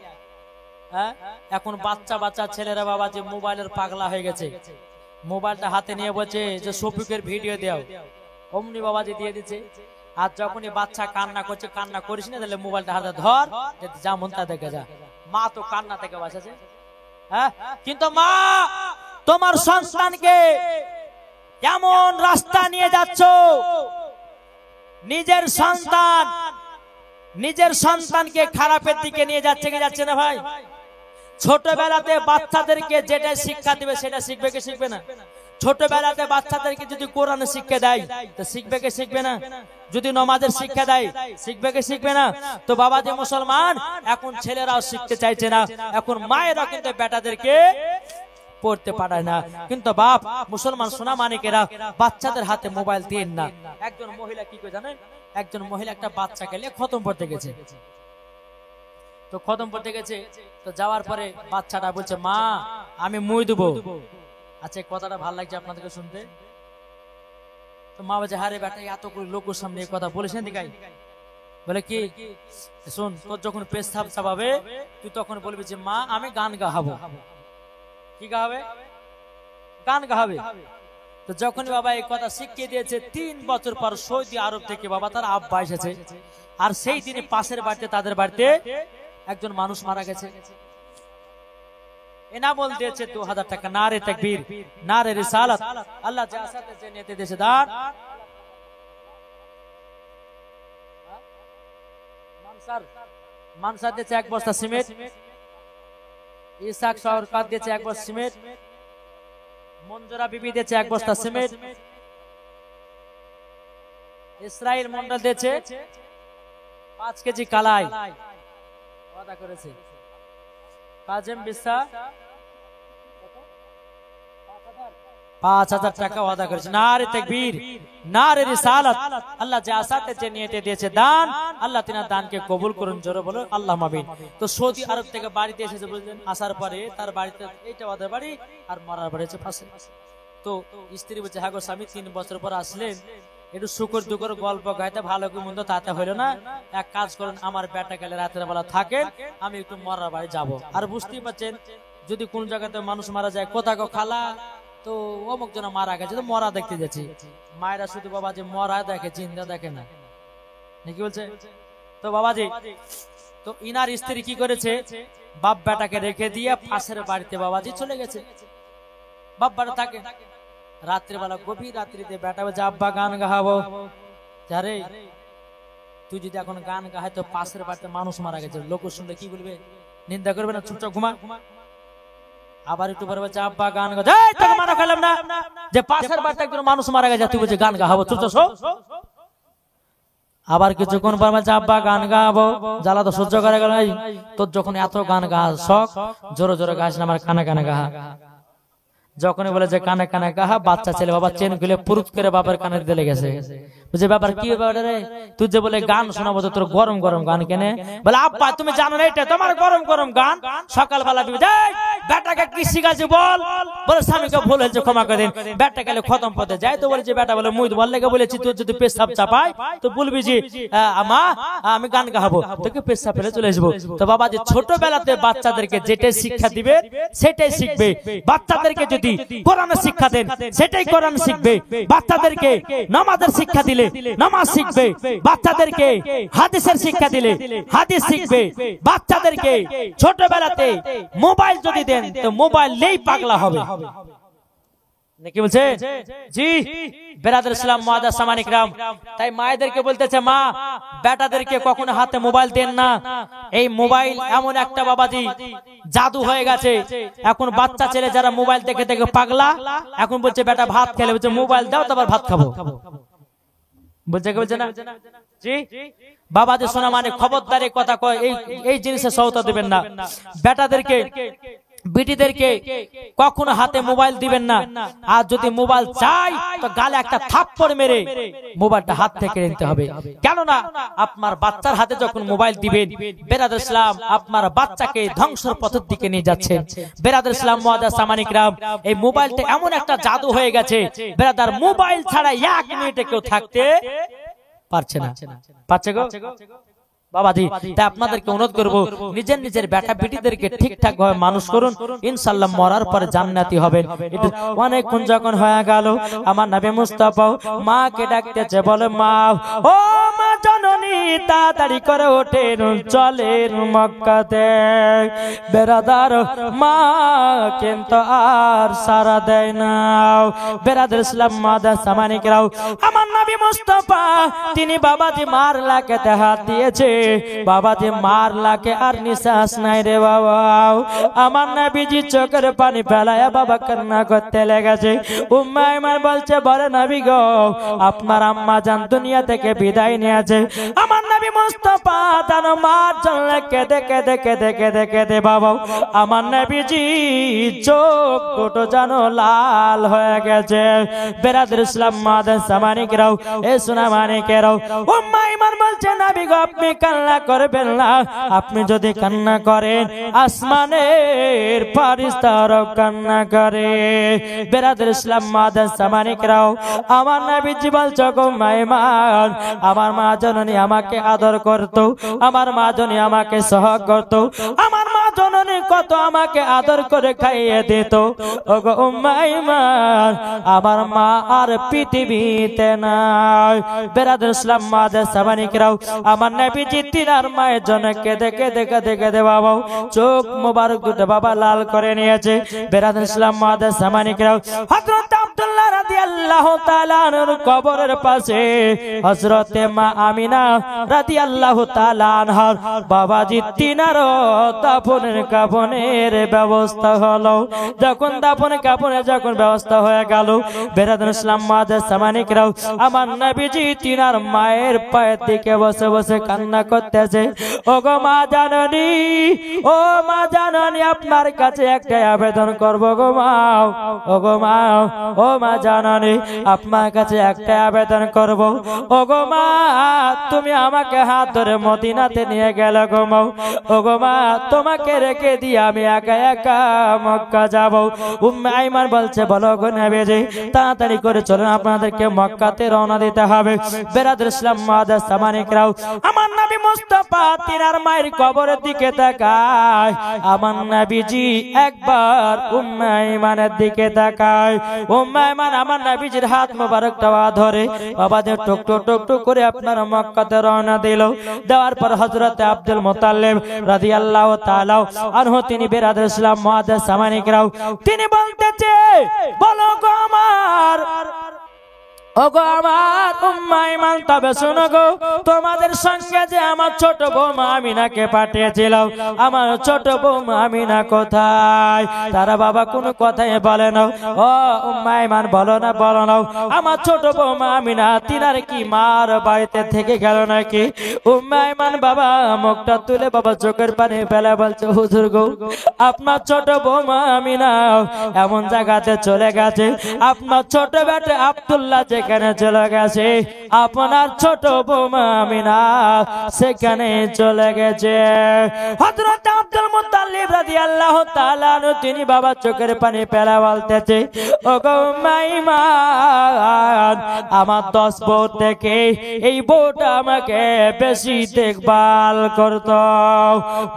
হ্যাঁ এখন বাচ্চা ছেলেরা বাবা যে মোবাইলের পাগলা হয়ে গেছে, মোবাইলটা হাতে নিয়ে বলছে যে শফিকের ভিডিও দাও, অমনি বাবা যে দিয়ে দিচ্ছে। আর যখনই বাচ্চা কান্না করছে, কান্না করিস না তাহলে মোবাইলটা হাতে ধর, যা মন তা দেখে যা। মা তো কান্না থেকে বাঁচাছে। হ্যাঁ কিন্তু মা তোমার সন্তানকে কেমন রাস্তা নিয়ে যাচ্ছ? নিজের সন্তানকে খারাপের দিকে নিয়ে যাচ্ছে কি যাচ্ছে না ভাই? ছোটবেলাতে বাচ্চাদেরকে যেটা শিক্ষা দিবে সেটা শিখবে কি শিখবে না? ছোটবেলাতে বাচ্চাদেরকে যদি কোরআনের শিক্ষা দেয় তো শিখবে কি শিখবে না? যদি নামাজের শিক্ষা দেয় শিখবে কি শিখবে না? তো বাবা যে মুসলমান এখন ছেলেরাও শিখতে চাইছে না, এখন মায়েরা কিন্তু বেটাদেরকে পড়তে পারে না। কিন্তু বাপ মুসলমান সোনা মানিকেরা বাচ্চাদের হাতে মোবাইল দেন না। একজন মহিলা কি করে জানেন, একজন মহিলা একটা বাচ্চাকে নিয়ে খতম পড়তে গেছে। তো খতম পড়তে গেছে, তো যাওয়ার পরে বাচ্চাটা বলছে মা আমি মুই দেবো। আচ্ছা কথাটা ভালো লাগছে আপনাদেরকে শুনতে। তো মা বলছে হারে বেটা এত করে লোকের সামনে এই কথা বলিস না দিকাই। বলে কি শোন, তোর যখন পেশাব চাপাবে তুই তখন বলবি যে মা আমি গান গাহাবো। কি গাবে? গান গাবে। তো যখনই বাবা এই কথা শিখিয়ে দিয়েছে 3 বছর পর সৌদি আরব থেকে বাবা তার আব্বা এসেছে, আর সেই দিনে পাশের বাড়িতে তাদের বাড়িতে একজন মানুষ মারা গেছে। এনামল দিয়েছে 2000 টাকা। নারে তাকবীর, নারে রিসালাত। আল্লাহ জাসাতে যে নিতে দিয়েছে দান। মানসার দিয়েছে 1 বস্তা সিমেন্ট, ইসাক সরকার দিয়েছে 1 বস্তা সিমেন্ট, মঞ্জুরা বিবি দিয়েছে 1 বস্তা সিমেন্ট, ইসরাইল মন্ডল দিয়েছে 5 কেজি কালাই ওয়াদা করেছে। কাজেম বিসা 5000 টাকা ওয়াদা করেছে। নারে তাকবীর, নারে রিসালাত। আল্লাহ যে আসাতে যে নিয়তে দিয়েছে দান, আল্লাহ তিনার দানকে কবুল করুন। জোরে বলো আল্লাহুম্মা আমিন। তো সৌদি আরব থেকে বাড়িতে এসেছে বুঝলেন, আসার পরে তার বাড়িতে এইটা ওদের বাড়ি আর মরার বাড়ি হচ্ছে পাশে। তো স্ত্রী বলছে হ্যাঁ গো স্বামী, 3 বছর পর আসলেন, একটু শুকর দুকর গল্প গাইতে ভালো কি মন্দ তাতে হইলো না, এক কাজ করুন আমার বেটা গেলে রাতের বেলা থাকেন, আমি একটু মরার বাড়ি যাব। আর বুঝতেই পারছেন যদি কোন জায়গাতে মানুষ মারা যায়, কোথাও গো খালা তো অমুক জন মারা গেছে তো মরা দেখতে যাচ্ছি। মায়েরা শুধু বাবা যে মরা দেখে, জিন্দা দেখে না, নাকি বলছে? তো বাবাজি, তো ইনার স্ত্রী কি করেছে, বাপ বেটাকে রেখে দিয়ে পাশের বাড়িতে বাবাজি চলে গেছে। বাপ বেটা থাকে, রাত্রিবেলা গভীর রাত্রিতে বেটা বলছে আব্বা গান গাহাবো। যারে তুই যদি এখন গান গাহায় তো পাশের বাড়িতে মানুষ মারা গেছে, লোক শুনলে কি বলবে, নিন্দা করবে না, চুপচাপ ঘুমা। আবার একটু পরে বলছে আব্বা গান গা, তোকে মানা খেলাম না যে পাশের বাড়িতে একজন মানুষ মারা গেছে, তুই বলছে গান গাহাবো, চুপচাপ শো। আবার কিছুক্ষণ পর বলছে আব্বা গান গাবো, জ্বালা তো সহ্য করে গেল। তোর যখন এত গান গা শখ, জোরে জোরে গাছ না, আমার কানে কানে গাহা। যখনই বলে যে কানে কানে গাহা, বাচ্চা ছেলে বাবা চেন খুলে পুরুত করে বাবার কানের দিলে গেছে। বুঝে ব্যাপার কি ব্যাপার রে, তুই যে বলে গান শোনাবো তোর গরম গরম গান কেনে? বলে আব্বা তুমি জানো না এটা তোমার গরম গরম গান? সকালবেলা বেটাকে কি শিখাচ্ছি বল? বলে স্বামীকে ভুল হয়েছে ক্ষমা করে দিন। বেটা গেলে খতম পথে যায় তো বলেছে বেটা বলে মুই বল লেগে বলেছি তুই যদি পেশাব চাপাই তো বলবি যে মা আমি গান গাবো, তোকে পেশাব ফেলে চলে আসবো। তো বাবা যে ছোটবেলাতে বাচ্চাদেরকে যেটাই শিক্ষা দিবে সেটাই শিখবে। বাচ্চাদেরকে যদি কোরআনের শিক্ষা দেন সেটাই কোরআন শিখবে। বাচ্চাদেরকে নামাজের শিক্ষা দিলে নামাজ শিখবে। বাচ্চাদেরকে হাদিসের শিক্ষা দিলে হাদিস শিখবে। বাচ্চাদেরকে ছোটবেলাতে মোবাইল যদি দেন তো মোবাইল নেই পাগলা হবে, নাকি বলছে? জি বেরাদর ইসলাম মুআদ্দাস সামানি کرام, তাই মায়েদেরকে বলতেছে মা বেটাদেরকে কখনো হাতে মোবাইল দেন না। এই মোবাইল এমন একটা বাবাজি জাদু হয়ে গেছে। এখন বাচ্চা ছেলে যারা মোবাইল দেখে দেখে পাগলা, এখন বলছে বেটা ভাত খেলে বলছে মোবাইল দাও তারপর ভাত খাবো, বলছে কি বলছে না? জি বাবাজি শোনা মানে খবরদারি কথা কয়, এই জিনিসে সওতা দিবেন না। বেটাদেরকে বিটিদেরকে কখনো হাতে মোবাইল দিবেন না। আর যদি মোবাইল চাই তো গালে একটা থাপ্পড় মেরে মোবাইলটা হাত থেকে নিতে হবে। কেননা আপনার বাচ্চার হাতে যখন মোবাইল দিবেন বেরাদর ইসলাম আপনার বাচ্চাকে ধ্বংসের পথের দিকে নিয়ে যাচ্ছেন। বেরাদর ইসলাম মুআদ্দাস সামানি کرام, এই মোবাইলটা এমন একটা জাদু হয়ে গেছে বেরাদার, মোবাইল ছাড়া 1 মিনিটে কেউ থাকতে পারছে না। পারছে গো বাবাজি? তাই আপনাদেরকে অনুরোধ করবো নিজের নিজের বেটা বেটিদেরকে ঠিকঠাক ভাবে মানুষ করুন, ইনশাআল্লাহ মরার পরে জান্নাতি হবেন। অনেকক্ষণ যখন হয়ে গেল আমার নবী মুস্তাফা মাকে ডাকতেছে, বলে মা ও মা জননী তাড়াতাড়ি করে ওঠেন চলেন মক্কাতে। বেরাদার মা কিন্তু আর সারা দেয় না। বেরাদার ইসলাম মুআদ্দাস সামানি کرام, আমার নবী মুস্তাফা তিনি বাবাজি মার লাকেতে হাত দিয়েছে। বাবাজি মার লাগে আর নিঃশ্বাস নাই রে বাবা। আমার নবীজি চোখের পানি ফেলায়া বাবা কান্না করতে লেগেছে। উম্মে আইমান বলছে, বলে নবী গো আপনার আম্মা জান দুনিয়া থেকে বিদায় নিয়েছে। আমার নবী মুস্তাফা তার মার জন্য কেঁদে কেঁদে কেঁদে কেঁদে কেঁদে বাবা আমার নবীজি চোখ দুটো যেন লাল হয়ে গেছে। বেরাদর ইসলাম মুআদ্দাস সামানি کرام, এ সোনা মানিকেরাও, উম্মে আইমান বলছে নবী গো আপনি কান্না করবেন না। আপনি যদি কান্না করেন আসমানের ফেরেশতারাও কান্না করে। বেরাদর ইসলাম মুআদ্দাস সামানি کرام, আমার নবীজি বলছে গো মাইমান, আমার মা জননী আমাকে আদর করত, আমার মা জননী আমাকে সহগ করত, আমার মা জননী কত আমাকে আদর করে খাইয়ে দিত। ওগো উম্মে আইমান, আমার মা আর পৃথিবীতে নাই। বেরাদুল ইসলাম মাদের সামানিকরাও, আমার নবীজি তিনার মায়ের জন্য কেঁদে কেঁদে কেঁদে কেঁদে বাবা চোখ মোবারক দুটো বাবা লাল করে নিয়েছে। বেরাদুল ইসলাম মাদের সামানিকরাও, হযরত আব্দুল্লাহ রাদিয়াল্লাহু তাআলা আনহুর কবরের পাশে হযরতে মা আমিনা রাদিয়াল্লাহু তাআলা আনহার বাবাজি তিনার দাফনের কাফনের ব্যবস্থা হলো। যখন দাফন কাফনের যখন ব্যবস্থা হয়ে গেল, বেরাদুল ইসলাম মাদের সামানিকরাও, আমার নবীজি তিনার মায়ের পায়ের দিকে বসে বসে কান্না করতেছে। ওগো মা জাননী, ও মা জাননী, আপনার কাছে একটা আবেদন করব গো মা। ওগো মা, ও মা জাননী, আপনার কাছে একটা আবেদন করব। ওগো মা, তুমি আমাকে হাত ধরে মদিনাতে নিয়ে গেলে গো মা। ওগো মা, তোমাকে রেখে দিয়ে আমি একা একা মক্কা যাব। উম্মে আইমান বলছে, বলো গো নবীজি, তাড়াতাড়ি করে চলুন, আপনাদেরকে মক্কাতে রওনা দিতে হবে। বেরাদুল ইসলাম মাদের সামানিকরাও, আমার নবী মুস্তাফা তিনার মায়ের কবরের দিকে তাকায়। আমার নবীজি একবার উম্মে আইমানের দিকে তাকায়। উম্মে আইমান আমার নবীজির হাত মোবারকটা ধরে বাবাদের টুক টুক টুক টুক করে আপনার মক্কাতে রওনা দিল। দেওয়ার পর হযরত আব্দুল মুত্তালিব রাদিয়াল্লাহু তাআলা আনহু তিনি বেরাদুল ইসলাম মাদের সামানিকরাও, তিনি বলতেছে, বলো গো আমার, ওগো আমার উম্মে আইমান, তবে শোনো গো, তোমাদের সঙ্গে যে আমার ছোট বৌমা আমিনাকে পাঠিয়েছিলাম, আমার ছোট বৌমা আমিনা কোথায়? তারা বাবা কোনো কথাই বলে না। ও উম্মে আইমান, বলো না, বলো না, আমার ছোট বৌমা আমিনা তিনার কি মার বাড়িতে থেকে গেল নাকি? উম্মে আইমান বাবা মুখটা তুলে বাবা চোখের পানি ফেলে বলছে, হুজুর গো, আপনার ছোট বৌমা আমিনা এমন জায়গাতে চলে গেছে, আপনার ছোট বেটা আব্দুল্লাহ সেখানে চলে গেছে, আপনার ছোট বৌমা আমিনা সেখানে চলে গেছে। হযরত আব্দুল মুত্তালিব রাদিয়াল্লাহু তাআলা আনহু তিনি বাবা চোখের পানি ফেলে বলতেছে, ওগো উম্মে আইমান, আমার 10 বউ থেকে এই বউটা আমাকে বেশি দেখভাল করতো।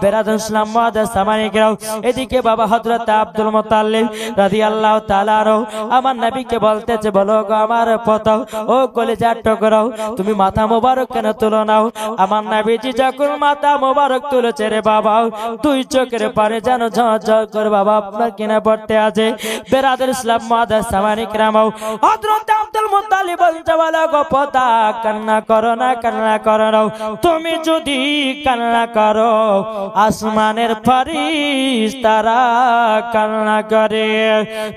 বেরাদুল ইসলাম মাদের সামানিকরাও, এদিকে বাবা হযরত আব্দুল মুত্তালিব রাদিয়াল্লাহু তাআলা আনহু আমার নবীকে বলতেছে, বলো গো আমার পতাও, ও কলিজার টুকরাও, তুমি মাথা মোবারক কেন তুলো নাও? আমার নবীজি যখন মাথা মোবারক তুলেছে রে বাবা, দুই চোখের পানি যেন ঝরঝর করে বাবা আপনার কিনা পড়তে আছে। বেরাদুল ইসলাম মাদের সামানিকরাও, হযরত আব্দুল মুত্তালিব বলতে, বলো গো পতা, কান্না করো না, কান্না করো না, তুমি যদি কান্না করো আসমানের ফেরেশতারা কান্না করে।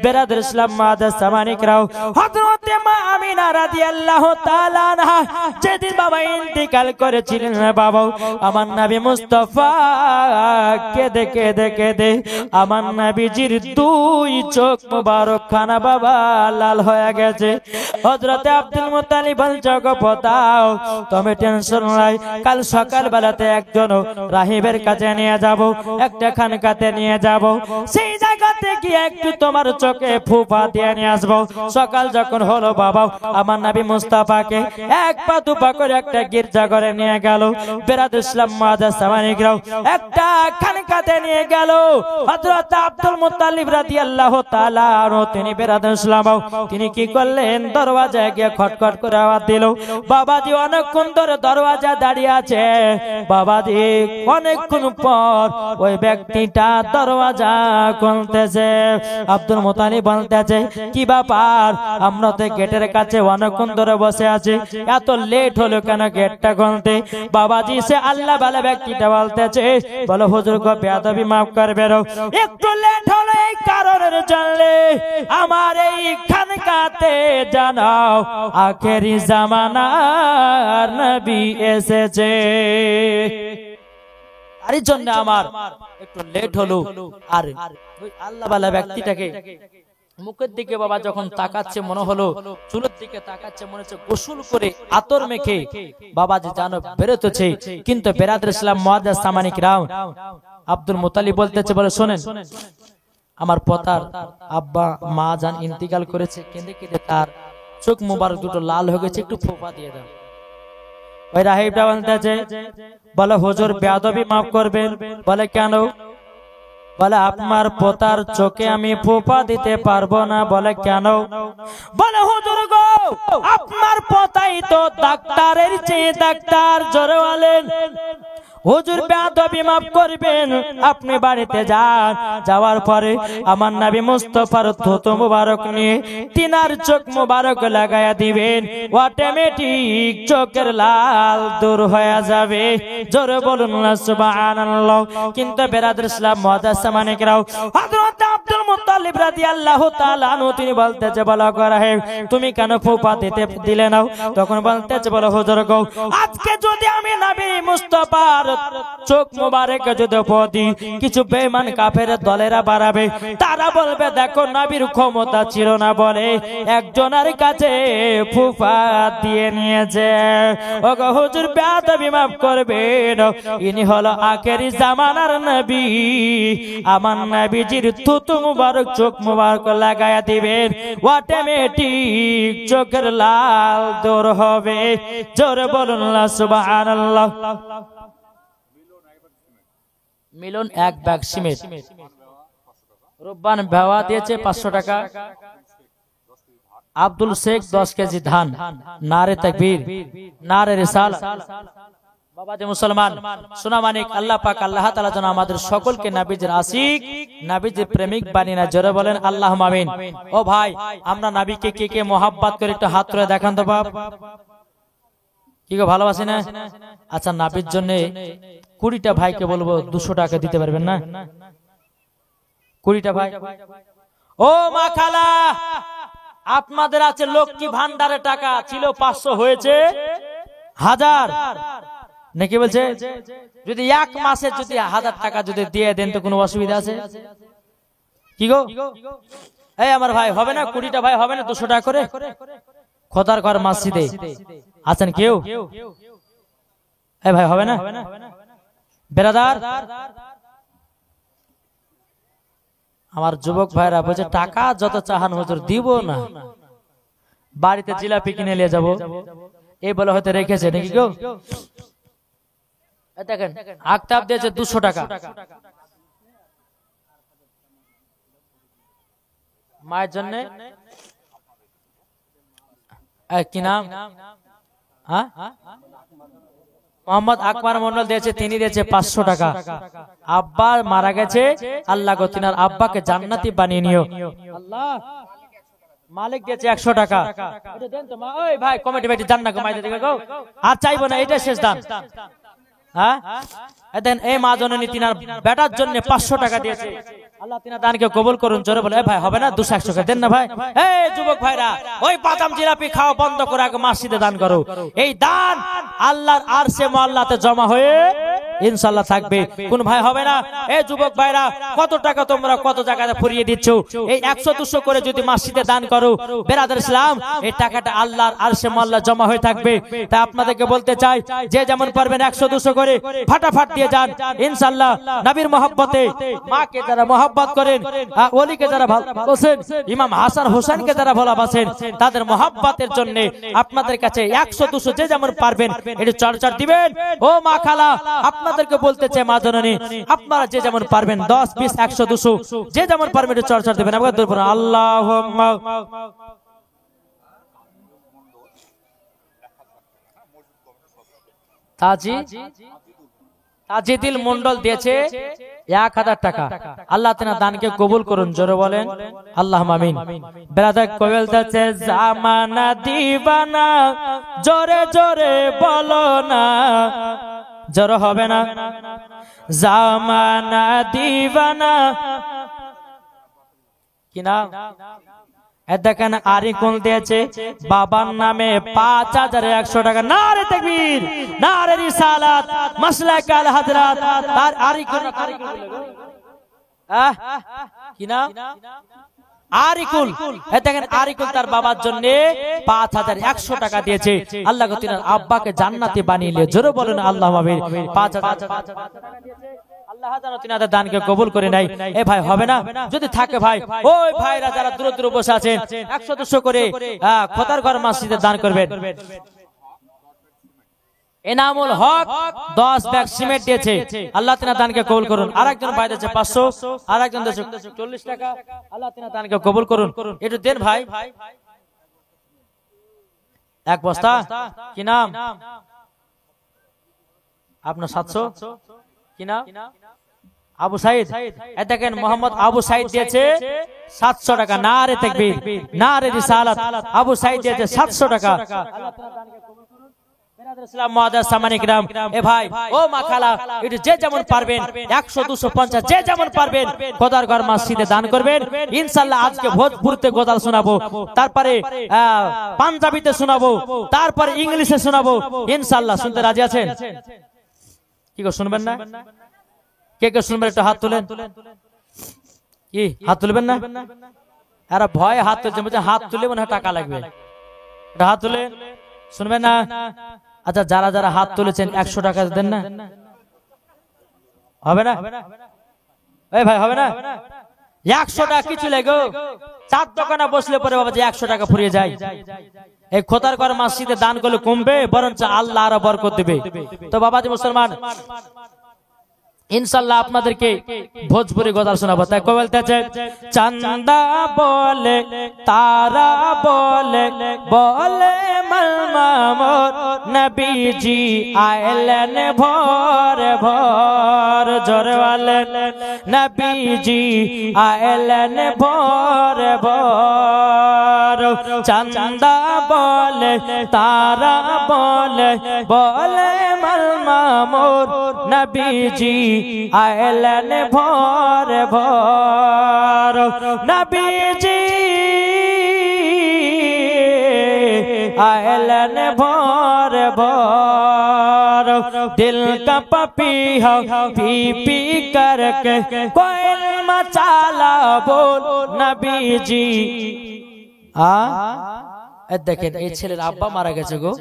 বেরাদুল ইসলাম মাদের সামানিকরাও, হযরত মা আমিনা রাদিয়াল্লাহু তাআলা আনহা যেদিন বাবা ইন্তিকাল করেছিলেন বাবা, আমার নবী মুস্তাফা কেঁদে কেঁদে কেঁদে আমার নবীজির দুই চোখ মোবারক খানা বাবা লাল হয়ে গেছে। হযরত আব্দুল মুত্তালিব বলছে, গো পতাও, তুমি টেনশন নাই, কাল সকাল বেলাতে একজন রাহিবের কাছে নিয়ে যাব, একটা খানকাতে নিয়ে যাব, সেই জায়গাতে গিয়ে একটু তোমার চোখে ফুফা দিয়ে নিয়ে আসবো। সকাল যখন হলো বাবা, আমার নবী মুস্তাফাকে এক পা দুপা করে একটা গির্জা ঘরে নিয়ে গেল। বেরাদুল ইসলাম মাদের সামানিকরাও, একটা খানকাতে নিয়ে গেল। হযরত আব্দুল মুত্তালিব রাদিয়াল্লাহু তাআলা আনহু তিনি বেরাদুল ইসলাম তিনি কি করলেন, দরওয়াজায় গিয়ে খটখট করে আওয়াজ দিল। বাবাজি অনেকক্ষণ ধরে দরওয়াজা দাঁড়িয়ে আছে। বাবাজি অনেকক্ষণ পর ওই ব্যক্তিটা দরওয়াজা খুলতেছে। আব্দুল মুত্তালিব বলতেছে, কি ব্যাপার, আমরা তো গেটের কাছে অনেকক্ষণ ধরে বসে আছি, এত লেট হলো কেন গেটটা খুলতে? বাবাজি সে আল্লাহ বালা ব্যক্তিটা বলতেছে, বলো হুজুর গো, বেয়াদবি মাফ করবে, একটু লেট হলো এই কারণের জন্য আমার এই খানকাতে জানাও আখেরি জামানার নবী এসেছে, আর এই জন্য আমার একটু লেট হলো। আর ওই আল্লাহ বালা ব্যক্তিটাকে মুখের দিকে বাবা যখন তাকাচ্ছে মনে হলো, চুলের দিকে তাকাচ্ছে মনে হচ্ছে গোসল করে আতর মেখে বাবাজি জানো বেরোতেছে। কিন্তু বেরাদুল ইসলাম মুআজ্জাজ সামানিকরাও, আব্দুল মুত্তালিব বলতেছে, বলে শোনেন, আমার পতার আব্বা মা জান ইন্তিকাল করেছে, কেঁদে কেঁদে তার চোখ মোবারক দুটো লাল হয়ে গেছে, একটু ফোঁপা দিয়ে দাও। ওই রাহিবটা বলতেছে, বলে হুজুর বেয়াদবি মাফ করবেন। বলে কেন? বলে আপনার পোতার চোখে আমি ফোঁপা দিতে পারবো না। বলে কেন? বলে হুজুর গো, আপনার পোতাই তো ডাক্তারের চেয়ে ডাক্তার। জোরে বলেন হুজুর বেয়াদবি মাফ করবেন, আপনি বাড়িতে যান। যাওয়ার পরে আমার নবী মুস্তাফার থুতু মুবারক নিয়ে তিনার চোখ মুবারক লাগায়া দিবেন, অটোমেটিক চোখের লাল দূর হয়ে যাবে। জোরে বলুন না সুবহানাল্লাহ। কিন্তু বেরাদর ইসলাম মুআজ্জাজ মানিকরাও, হযরত আব্দুল মুত্তালিব রাদিয়াল্লাহু তাআলা আনহু তিনি বলতেছে, বলা করা হে তুমি কেন ফোঁপা দিতে দিলে না? তখন বলতেছে, বলো হুজুর গো, আজকে যদি আমি নবী মুস্তাফার চোখ মুবারক যদি পদি কিছু বেঈমান কাফের দলেরা বাড়াবে, তারা বলবে দেখো নবীর ক্ষমতা ছিল না বলে একজনের কাছে ফুফা দিয়ে নিয়েছে। ওগো হুজুর বেয়াদবি মাফ করবেন, ইনি হলো আখেরি জামানার নবী। আমার নবীজির থুতু মুবারক চোখ মুবারক লাগায়া দিবেন, অটোমেটিক চোখের লাল দূর হবে। জোরে বলুন না সুবহানাল্লাহ। মিলন এক ব্যাগ সিমেন্ট, রব্বান ভেওয়া দিয়েছে 500 টাকা, আব্দুল শেখ 10 কেজি ধান। নারে তাকবীর, নারে রিসালাত। বাবা যে মুসলমান সোনা মানিক, আল্লাহ পাক আল্লাহ তাআলা যেন আমাদের সকলকে নবীজির আশিক নবীজির প্রেমিক বানিয়ে না। জোরে বলেন আল্লাহুম্মা আমিন। ও ভাই, আমরা নবীকে কে কে মোহাব্বত করে একটু হাত তুলে দেখান তো বাপ। কি গো ভালোবাসি না? আচ্ছা, নবীর জন্য 20টা ভাইকে বলবো 200 টাকা দিতে পারবেন না? 20টা ভাই। ও মা খালা, আপনাদের আছে লক্ষ্মী ভান্ডারে টাকা ছিল 500 হয়েছে 1000 নাকি? বলছে যদি এক মাসে যদি 1000 টাকা যদি দিয়ে দেন তো কোনো অসুবিধা আছে কি গো? এই আমার ভাই হবে না? 20টা ভাই হবে না 200 টাকা করে? খোদার ঘর মসজিদে আছেন কেউ? এই ভাই হবে না? বেরাদার আমার যুবক ভাইরা বলছে টাকা যত চাহান হুজুর দিব না, বাড়িতে জিলাপি কিনে নিয়ে যাব, এই বলে হয়তো রেখেছে নাকি গো? দেখেন আক্তাব দিয়েছে 200 টাকা, মায়ের জন্য। কি নাম? মোহাম্মদ আকবর মন্ডল দিয়েছে, তিনি দিয়েছে 500 টাকা। আব্বা মারা গেছে, আল্লাহ গো তিনার আব্বাকে জান্নাতি বানিয়ে নিও। আল্লাহ মালিক দিয়েছে 100 টাকা। এটা দেন তো মা। ওই ভাই কমিটি ভাই জান না কমাই দিতে গো, আর চাইবো না, এটা শেষ দান। হ্যাঁ দেন। এই মা জননী তিনার বেটার জন্য 500 টাকা দিয়েছে, আল্লাহ তিনার দানকে কবুল করুন। জোরে বলে ভাই হবে না? 200 টাকা দেন না ভাই। এই যুবক ভাইরা, ওই বাদাম জিলাপি খাওয়া বন্ধ করে আগে মসজিদে দান করো। এই দান আল্লাহর আরশে মুআল্লাতে জমা হয়ে ইনশাআল্লাহ থাকবে। কোন ভাই হবে না? এই যুবক ভাইরা, কত টাকা তোমরা কত জায়গায় ফুরিয়ে দিচ্ছ? এই 100-200 করে যদি মসজিদে দান করো বেরাদার ইসলাম, এই টাকাটা আল্লাহর আরশে মুআল্লা জমা হয়ে থাকবে। তাই আপনাদেরকে বলতে চাই, যে যেমন পারবেন 100-200 করে ফাটাফাট দিয়ে যান ইনশাআল্লাহ। নবীর মহব্বতে মাকে যারা মহব্বত করেন, ওলিকে যারা ভালোবাসেন, ইমাম হাসান হোসেনকে যারা ভালোবাসেন, তাদের মহব্বতের জন্য আপনাদের কাছে 100-200 যে যেমন পারবেন এটা চর্চা দিবেন। ও মা খালা, আপনাদেরকে বলতে চাই মা জননী, আপনারা যে যেমন পারবেন 10, 20, 100-200 যে যেমন পারবেন এটা চর্চা দিবেন। আল্লাহুম্মা তাজিদুল মন্ডল দিয়েছে 1000 টাকা। আল্লাহ তাআলা দানকে কবুল করুন। জোরে বলেন আল্লাহুম্মা আমিন। ব্রাদার কোয়েল দাচ্ছে জামানা দিবানা, জোরে জোরে বলো না, জোরে হবে না? জামানা দিবানা কি নাম? দেখেন আরিকুল দিয়েছে বাবার নামে 5100 টাকা। নারে তাকবীর, নারে রিসালাত, মাসলাক আল হযরত। তার আরিকুল কি নাম? আরিকুল। দেখেন আরিকুল তার বাবার জন্য 5100 টাকা দিয়েছে। আল্লাহ গো তিনার আব্বাকে জান্নাতি বানিয়ে নিয়ে। জোরে বলেন আল্লাহুম্মা আমিন। 5000 টাকা দিয়েছে, আল্লাহ যেন তিনাদের দানকে কবুল করে নাই। এ ভাই হবে না? যদি থাকে ভাই, ওই ভাইরা যারা দূর দূর বসে আছেন 100-200 করে খোদার ঘর মসজিদে দান করবেন। এনামুল হক 10 ব্যাগ সিমেন্ট দিয়েছে, আল্লাহ তিনার দানকে কবুল করুন। আরেকজন ভাই দিয়েছে 500, আরেকজন দিয়েছে 40 টাকা, আল্লাহ তিনার দানকে কবুল করুন। একটু দেন ভাই, এক বস্তা। কি নাম আপনার? 700। কি নাম? আবু সাইদ। দেখেন মোহাম্মদ আবু সাইদ দিয়েছে 700 টাকা। নারে তাকবীর, নারে রিসালাত। আবু সাইদ দিয়েছে 700 টাকা। এ ভাই ও মা খালা, একটু যে যেমন পারবেন 100, 250 যে যেমন পারবেন খোদার ঘর মসজিদে দান করবেন। ইনশাআল্লাহ আজকে ভোজপুরিতে গজল শোনাবো, তারপরে পাঞ্জাবিতে শোনাবো, তারপরে ইংলিশে শোনাবো ইনশাআল্লাহ। শুনতে রাজি আছেন? কি গো শুনবেন না? কে কে শুনবেন একটু হাত তুলেন। কি হাত তুলবেন না? আরে ভয় হাত তুলছে, হাত তুলে মনে হয় টাকা লাগবে। হাত তুলে শুনবেন না? আচ্ছা যারা যারা হাত তুলেছেন 100 টাকা দেন না? হবে না? এই ভাই হবে না? 100 টাকা কিছু লাগো, 4 দোকানে বসলে পরে বাবা যে 100 টাকা ফুরিয়ে যায়। এই খোদার ঘর মসজিদে দান করলে কমবে, বরঞ্চ আল্লাহ আরো বরকত দেবে। তো বাবাজি মুসলমান, ইনশাআল্লাহ আপনাদেরকে ভোজপুরি গজল শোনাবো। তাই কো বলতেছে, চাঁদা বলে তারা বলে বলে মামুর নবীজি আইলেন ভোর ভোর, জোরে বলেন নবীজি আইলেন ভোর ভোর। চাঁদা বলে তারা বলে বলে মামুর নবীজি আইলেন ভোর ভোর, নবীজি আইলেন ভোর ভোর। दिल का पपीहा पी पी करके कोयल मचाला बोल नबी जी। দেখেন এই ছেলের আব্বা মারা গেছে গো,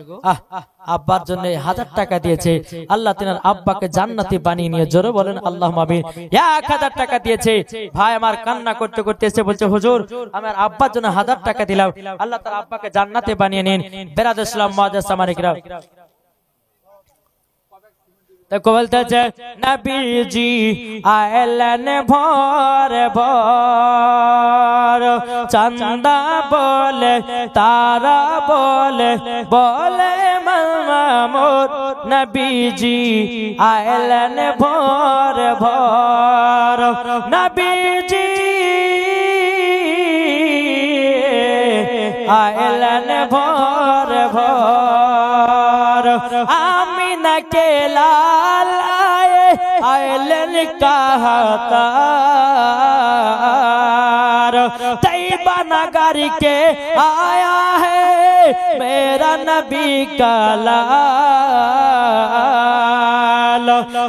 আব্বার জন্য 1000 টাকা দিয়েছে, আল্লাহ তিনার আব্বাকে জান্নাতি বানিয়ে নিয়ে, জোরে বলেন আল্লাহুম্মা আমিন। 1000 টাকা দিয়েছে। ভাই আমার কান্না করতে করতে এসে বলছে, হুজুর আমার আব্বার জন্য 1000 টাকা দিলাম, আল্লাহ তার আব্বাকে জান্নাতে বানিয়ে নিন। বেরাদর ইসলাম মুআজ্জাজ সামানিকরা, দেখো বলতেছে নবীজি আইলেন ভোর ভোর। চাঁদা বলে তারা বলে বলে মামুর নবীজি আইলেন ভোর ভোর, নবীজি আইলেন ভোর ভোর। আমিনা কে লাল आए आयलन कहतार, तैयबा नगर के आया है मेरा नबी का लाल।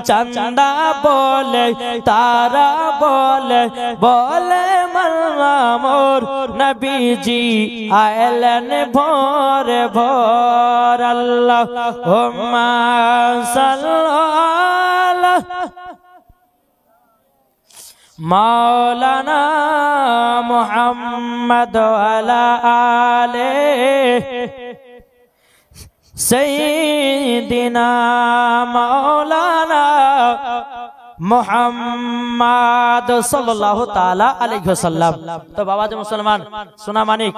चंदा बोले तारा बोले बोले मामूर नबी जी आयलन भोर भोर। अल्लाहुम्मा सल्ली मौलाना मुहम्मद वाला आले सैयदना मौलाना मुहम्मद सल्लल्लाहु ताला अलैहि वसल्लम। तो बाबाजी मुसलमान सुना मानिक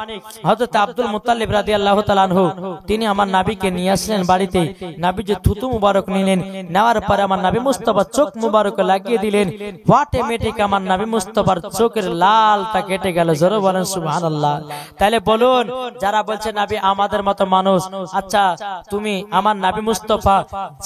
हजरत अब्दुल मुत्तालिब রাদিয়াল্লাহু তাআলা আনহু তিনি আমার নবীকে নিয়ে আসলেন বাড়িতে। নবী যে থুতু মুবারক নিলেন, নেওয়ার পরে আমার নবী মুস্তাফা চোখ মুবারক লাগিয়ে দিলেন। অটোমেটিক আমার নবী মুস্তাফার চোখের লালটা কেটে গেল। জোরে বলেন সুবহানাল্লাহ। তাহলে বলুন যারা বলছে নবী আমাদের মতো মানুষ, আচ্ছা তুমি আমার নবী মুস্তাফা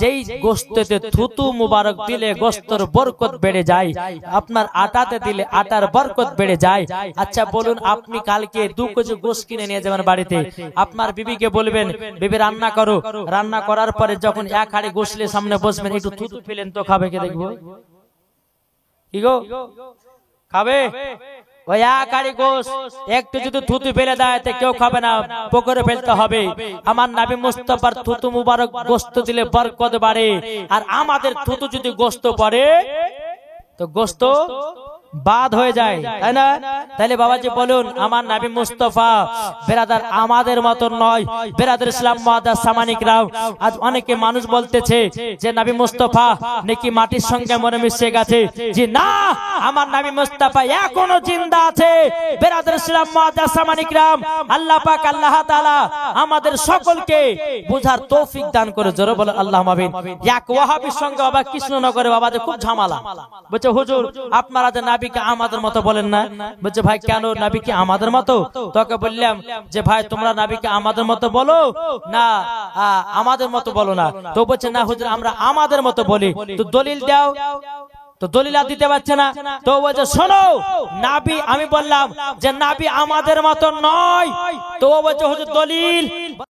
যেই গোশতেতে থুতু মুবারক দিলে গোশতের বরকত বেড়ে যায়, আপনার আটাতে দিলে আটার বরকত বেড়ে যায়। আচ্ছা বলুন আপনি কালকে 2 কেজি গোশত কিনে নিয়ে যাবেন বাড়িতে, আপনার বিবিকে বলবেন বিবি রান্না করো, রান্না করার পরে যখন 1 হাঁড়ি গোশতের সামনে বসবেন একটু থুতু ফেলেন তো খাবে কে দেখবো? কি গো খাবে? ওই 1 হাঁড়ি গোশত একটু যদি থুতু ফেলে দেয় তো কেউ খাবে না, পুকুরে ফেলতে হবে। আমার নবী মুস্তাফার থুতু মুবারক গোশত দিলে বরকত বাড়ে, আর আমাদের থুতু যদি গোশত পড়ে তো গোশত বাদ হয়ে যায়, তাই না? তাহলে বাবাজি বলুন, আমার নবী মুস্তাফা বেরাদার আমাদের মত নয়। বেরাদার ইসলাম মুআদ্দাস সামানিকরাও, আজ অনেকে মানুষ বলতেছে যে নবী মুস্তাফা নাকি মাটির সঙ্গে মরে মিশে গেছে। জি না, আমার নবী মুস্তাফা এখনো জিন্দা আছে। বেরাদার ইসলাম মুআদ্দাস সামানিকরাও, আল্লাহ পাক আল্লাহ তাআলা আমাদের সকলকে বুঝার তৌফিক দান করে। জোরে বলেন আল্লাহুম্মা আমিন। এক ওয়াহাবীর সঙ্গে বাবা কৃষ্ণনগরে বাবাজি খুব ঝামেলা। বলছে হুজুর আপনারা যে নবীকে আমাদের মতো বলেন না। বলছে ভাই কেন নবীকে আমাদের মতো? তোকে বললাম যে ভাই তোমরা নবীকে আমাদের মতো বলো না আমাদের মতো বলো না। তো বলছে না হুজুর আমরা আমাদের মতো বলি। তো দলিল দাও। তো দলিল আর দিতে পারছে না। তো বলছে শোনো নবী, আমি বললাম যে নবী আমাদের মতো নয়। তো বলছে হুজুর দলিল।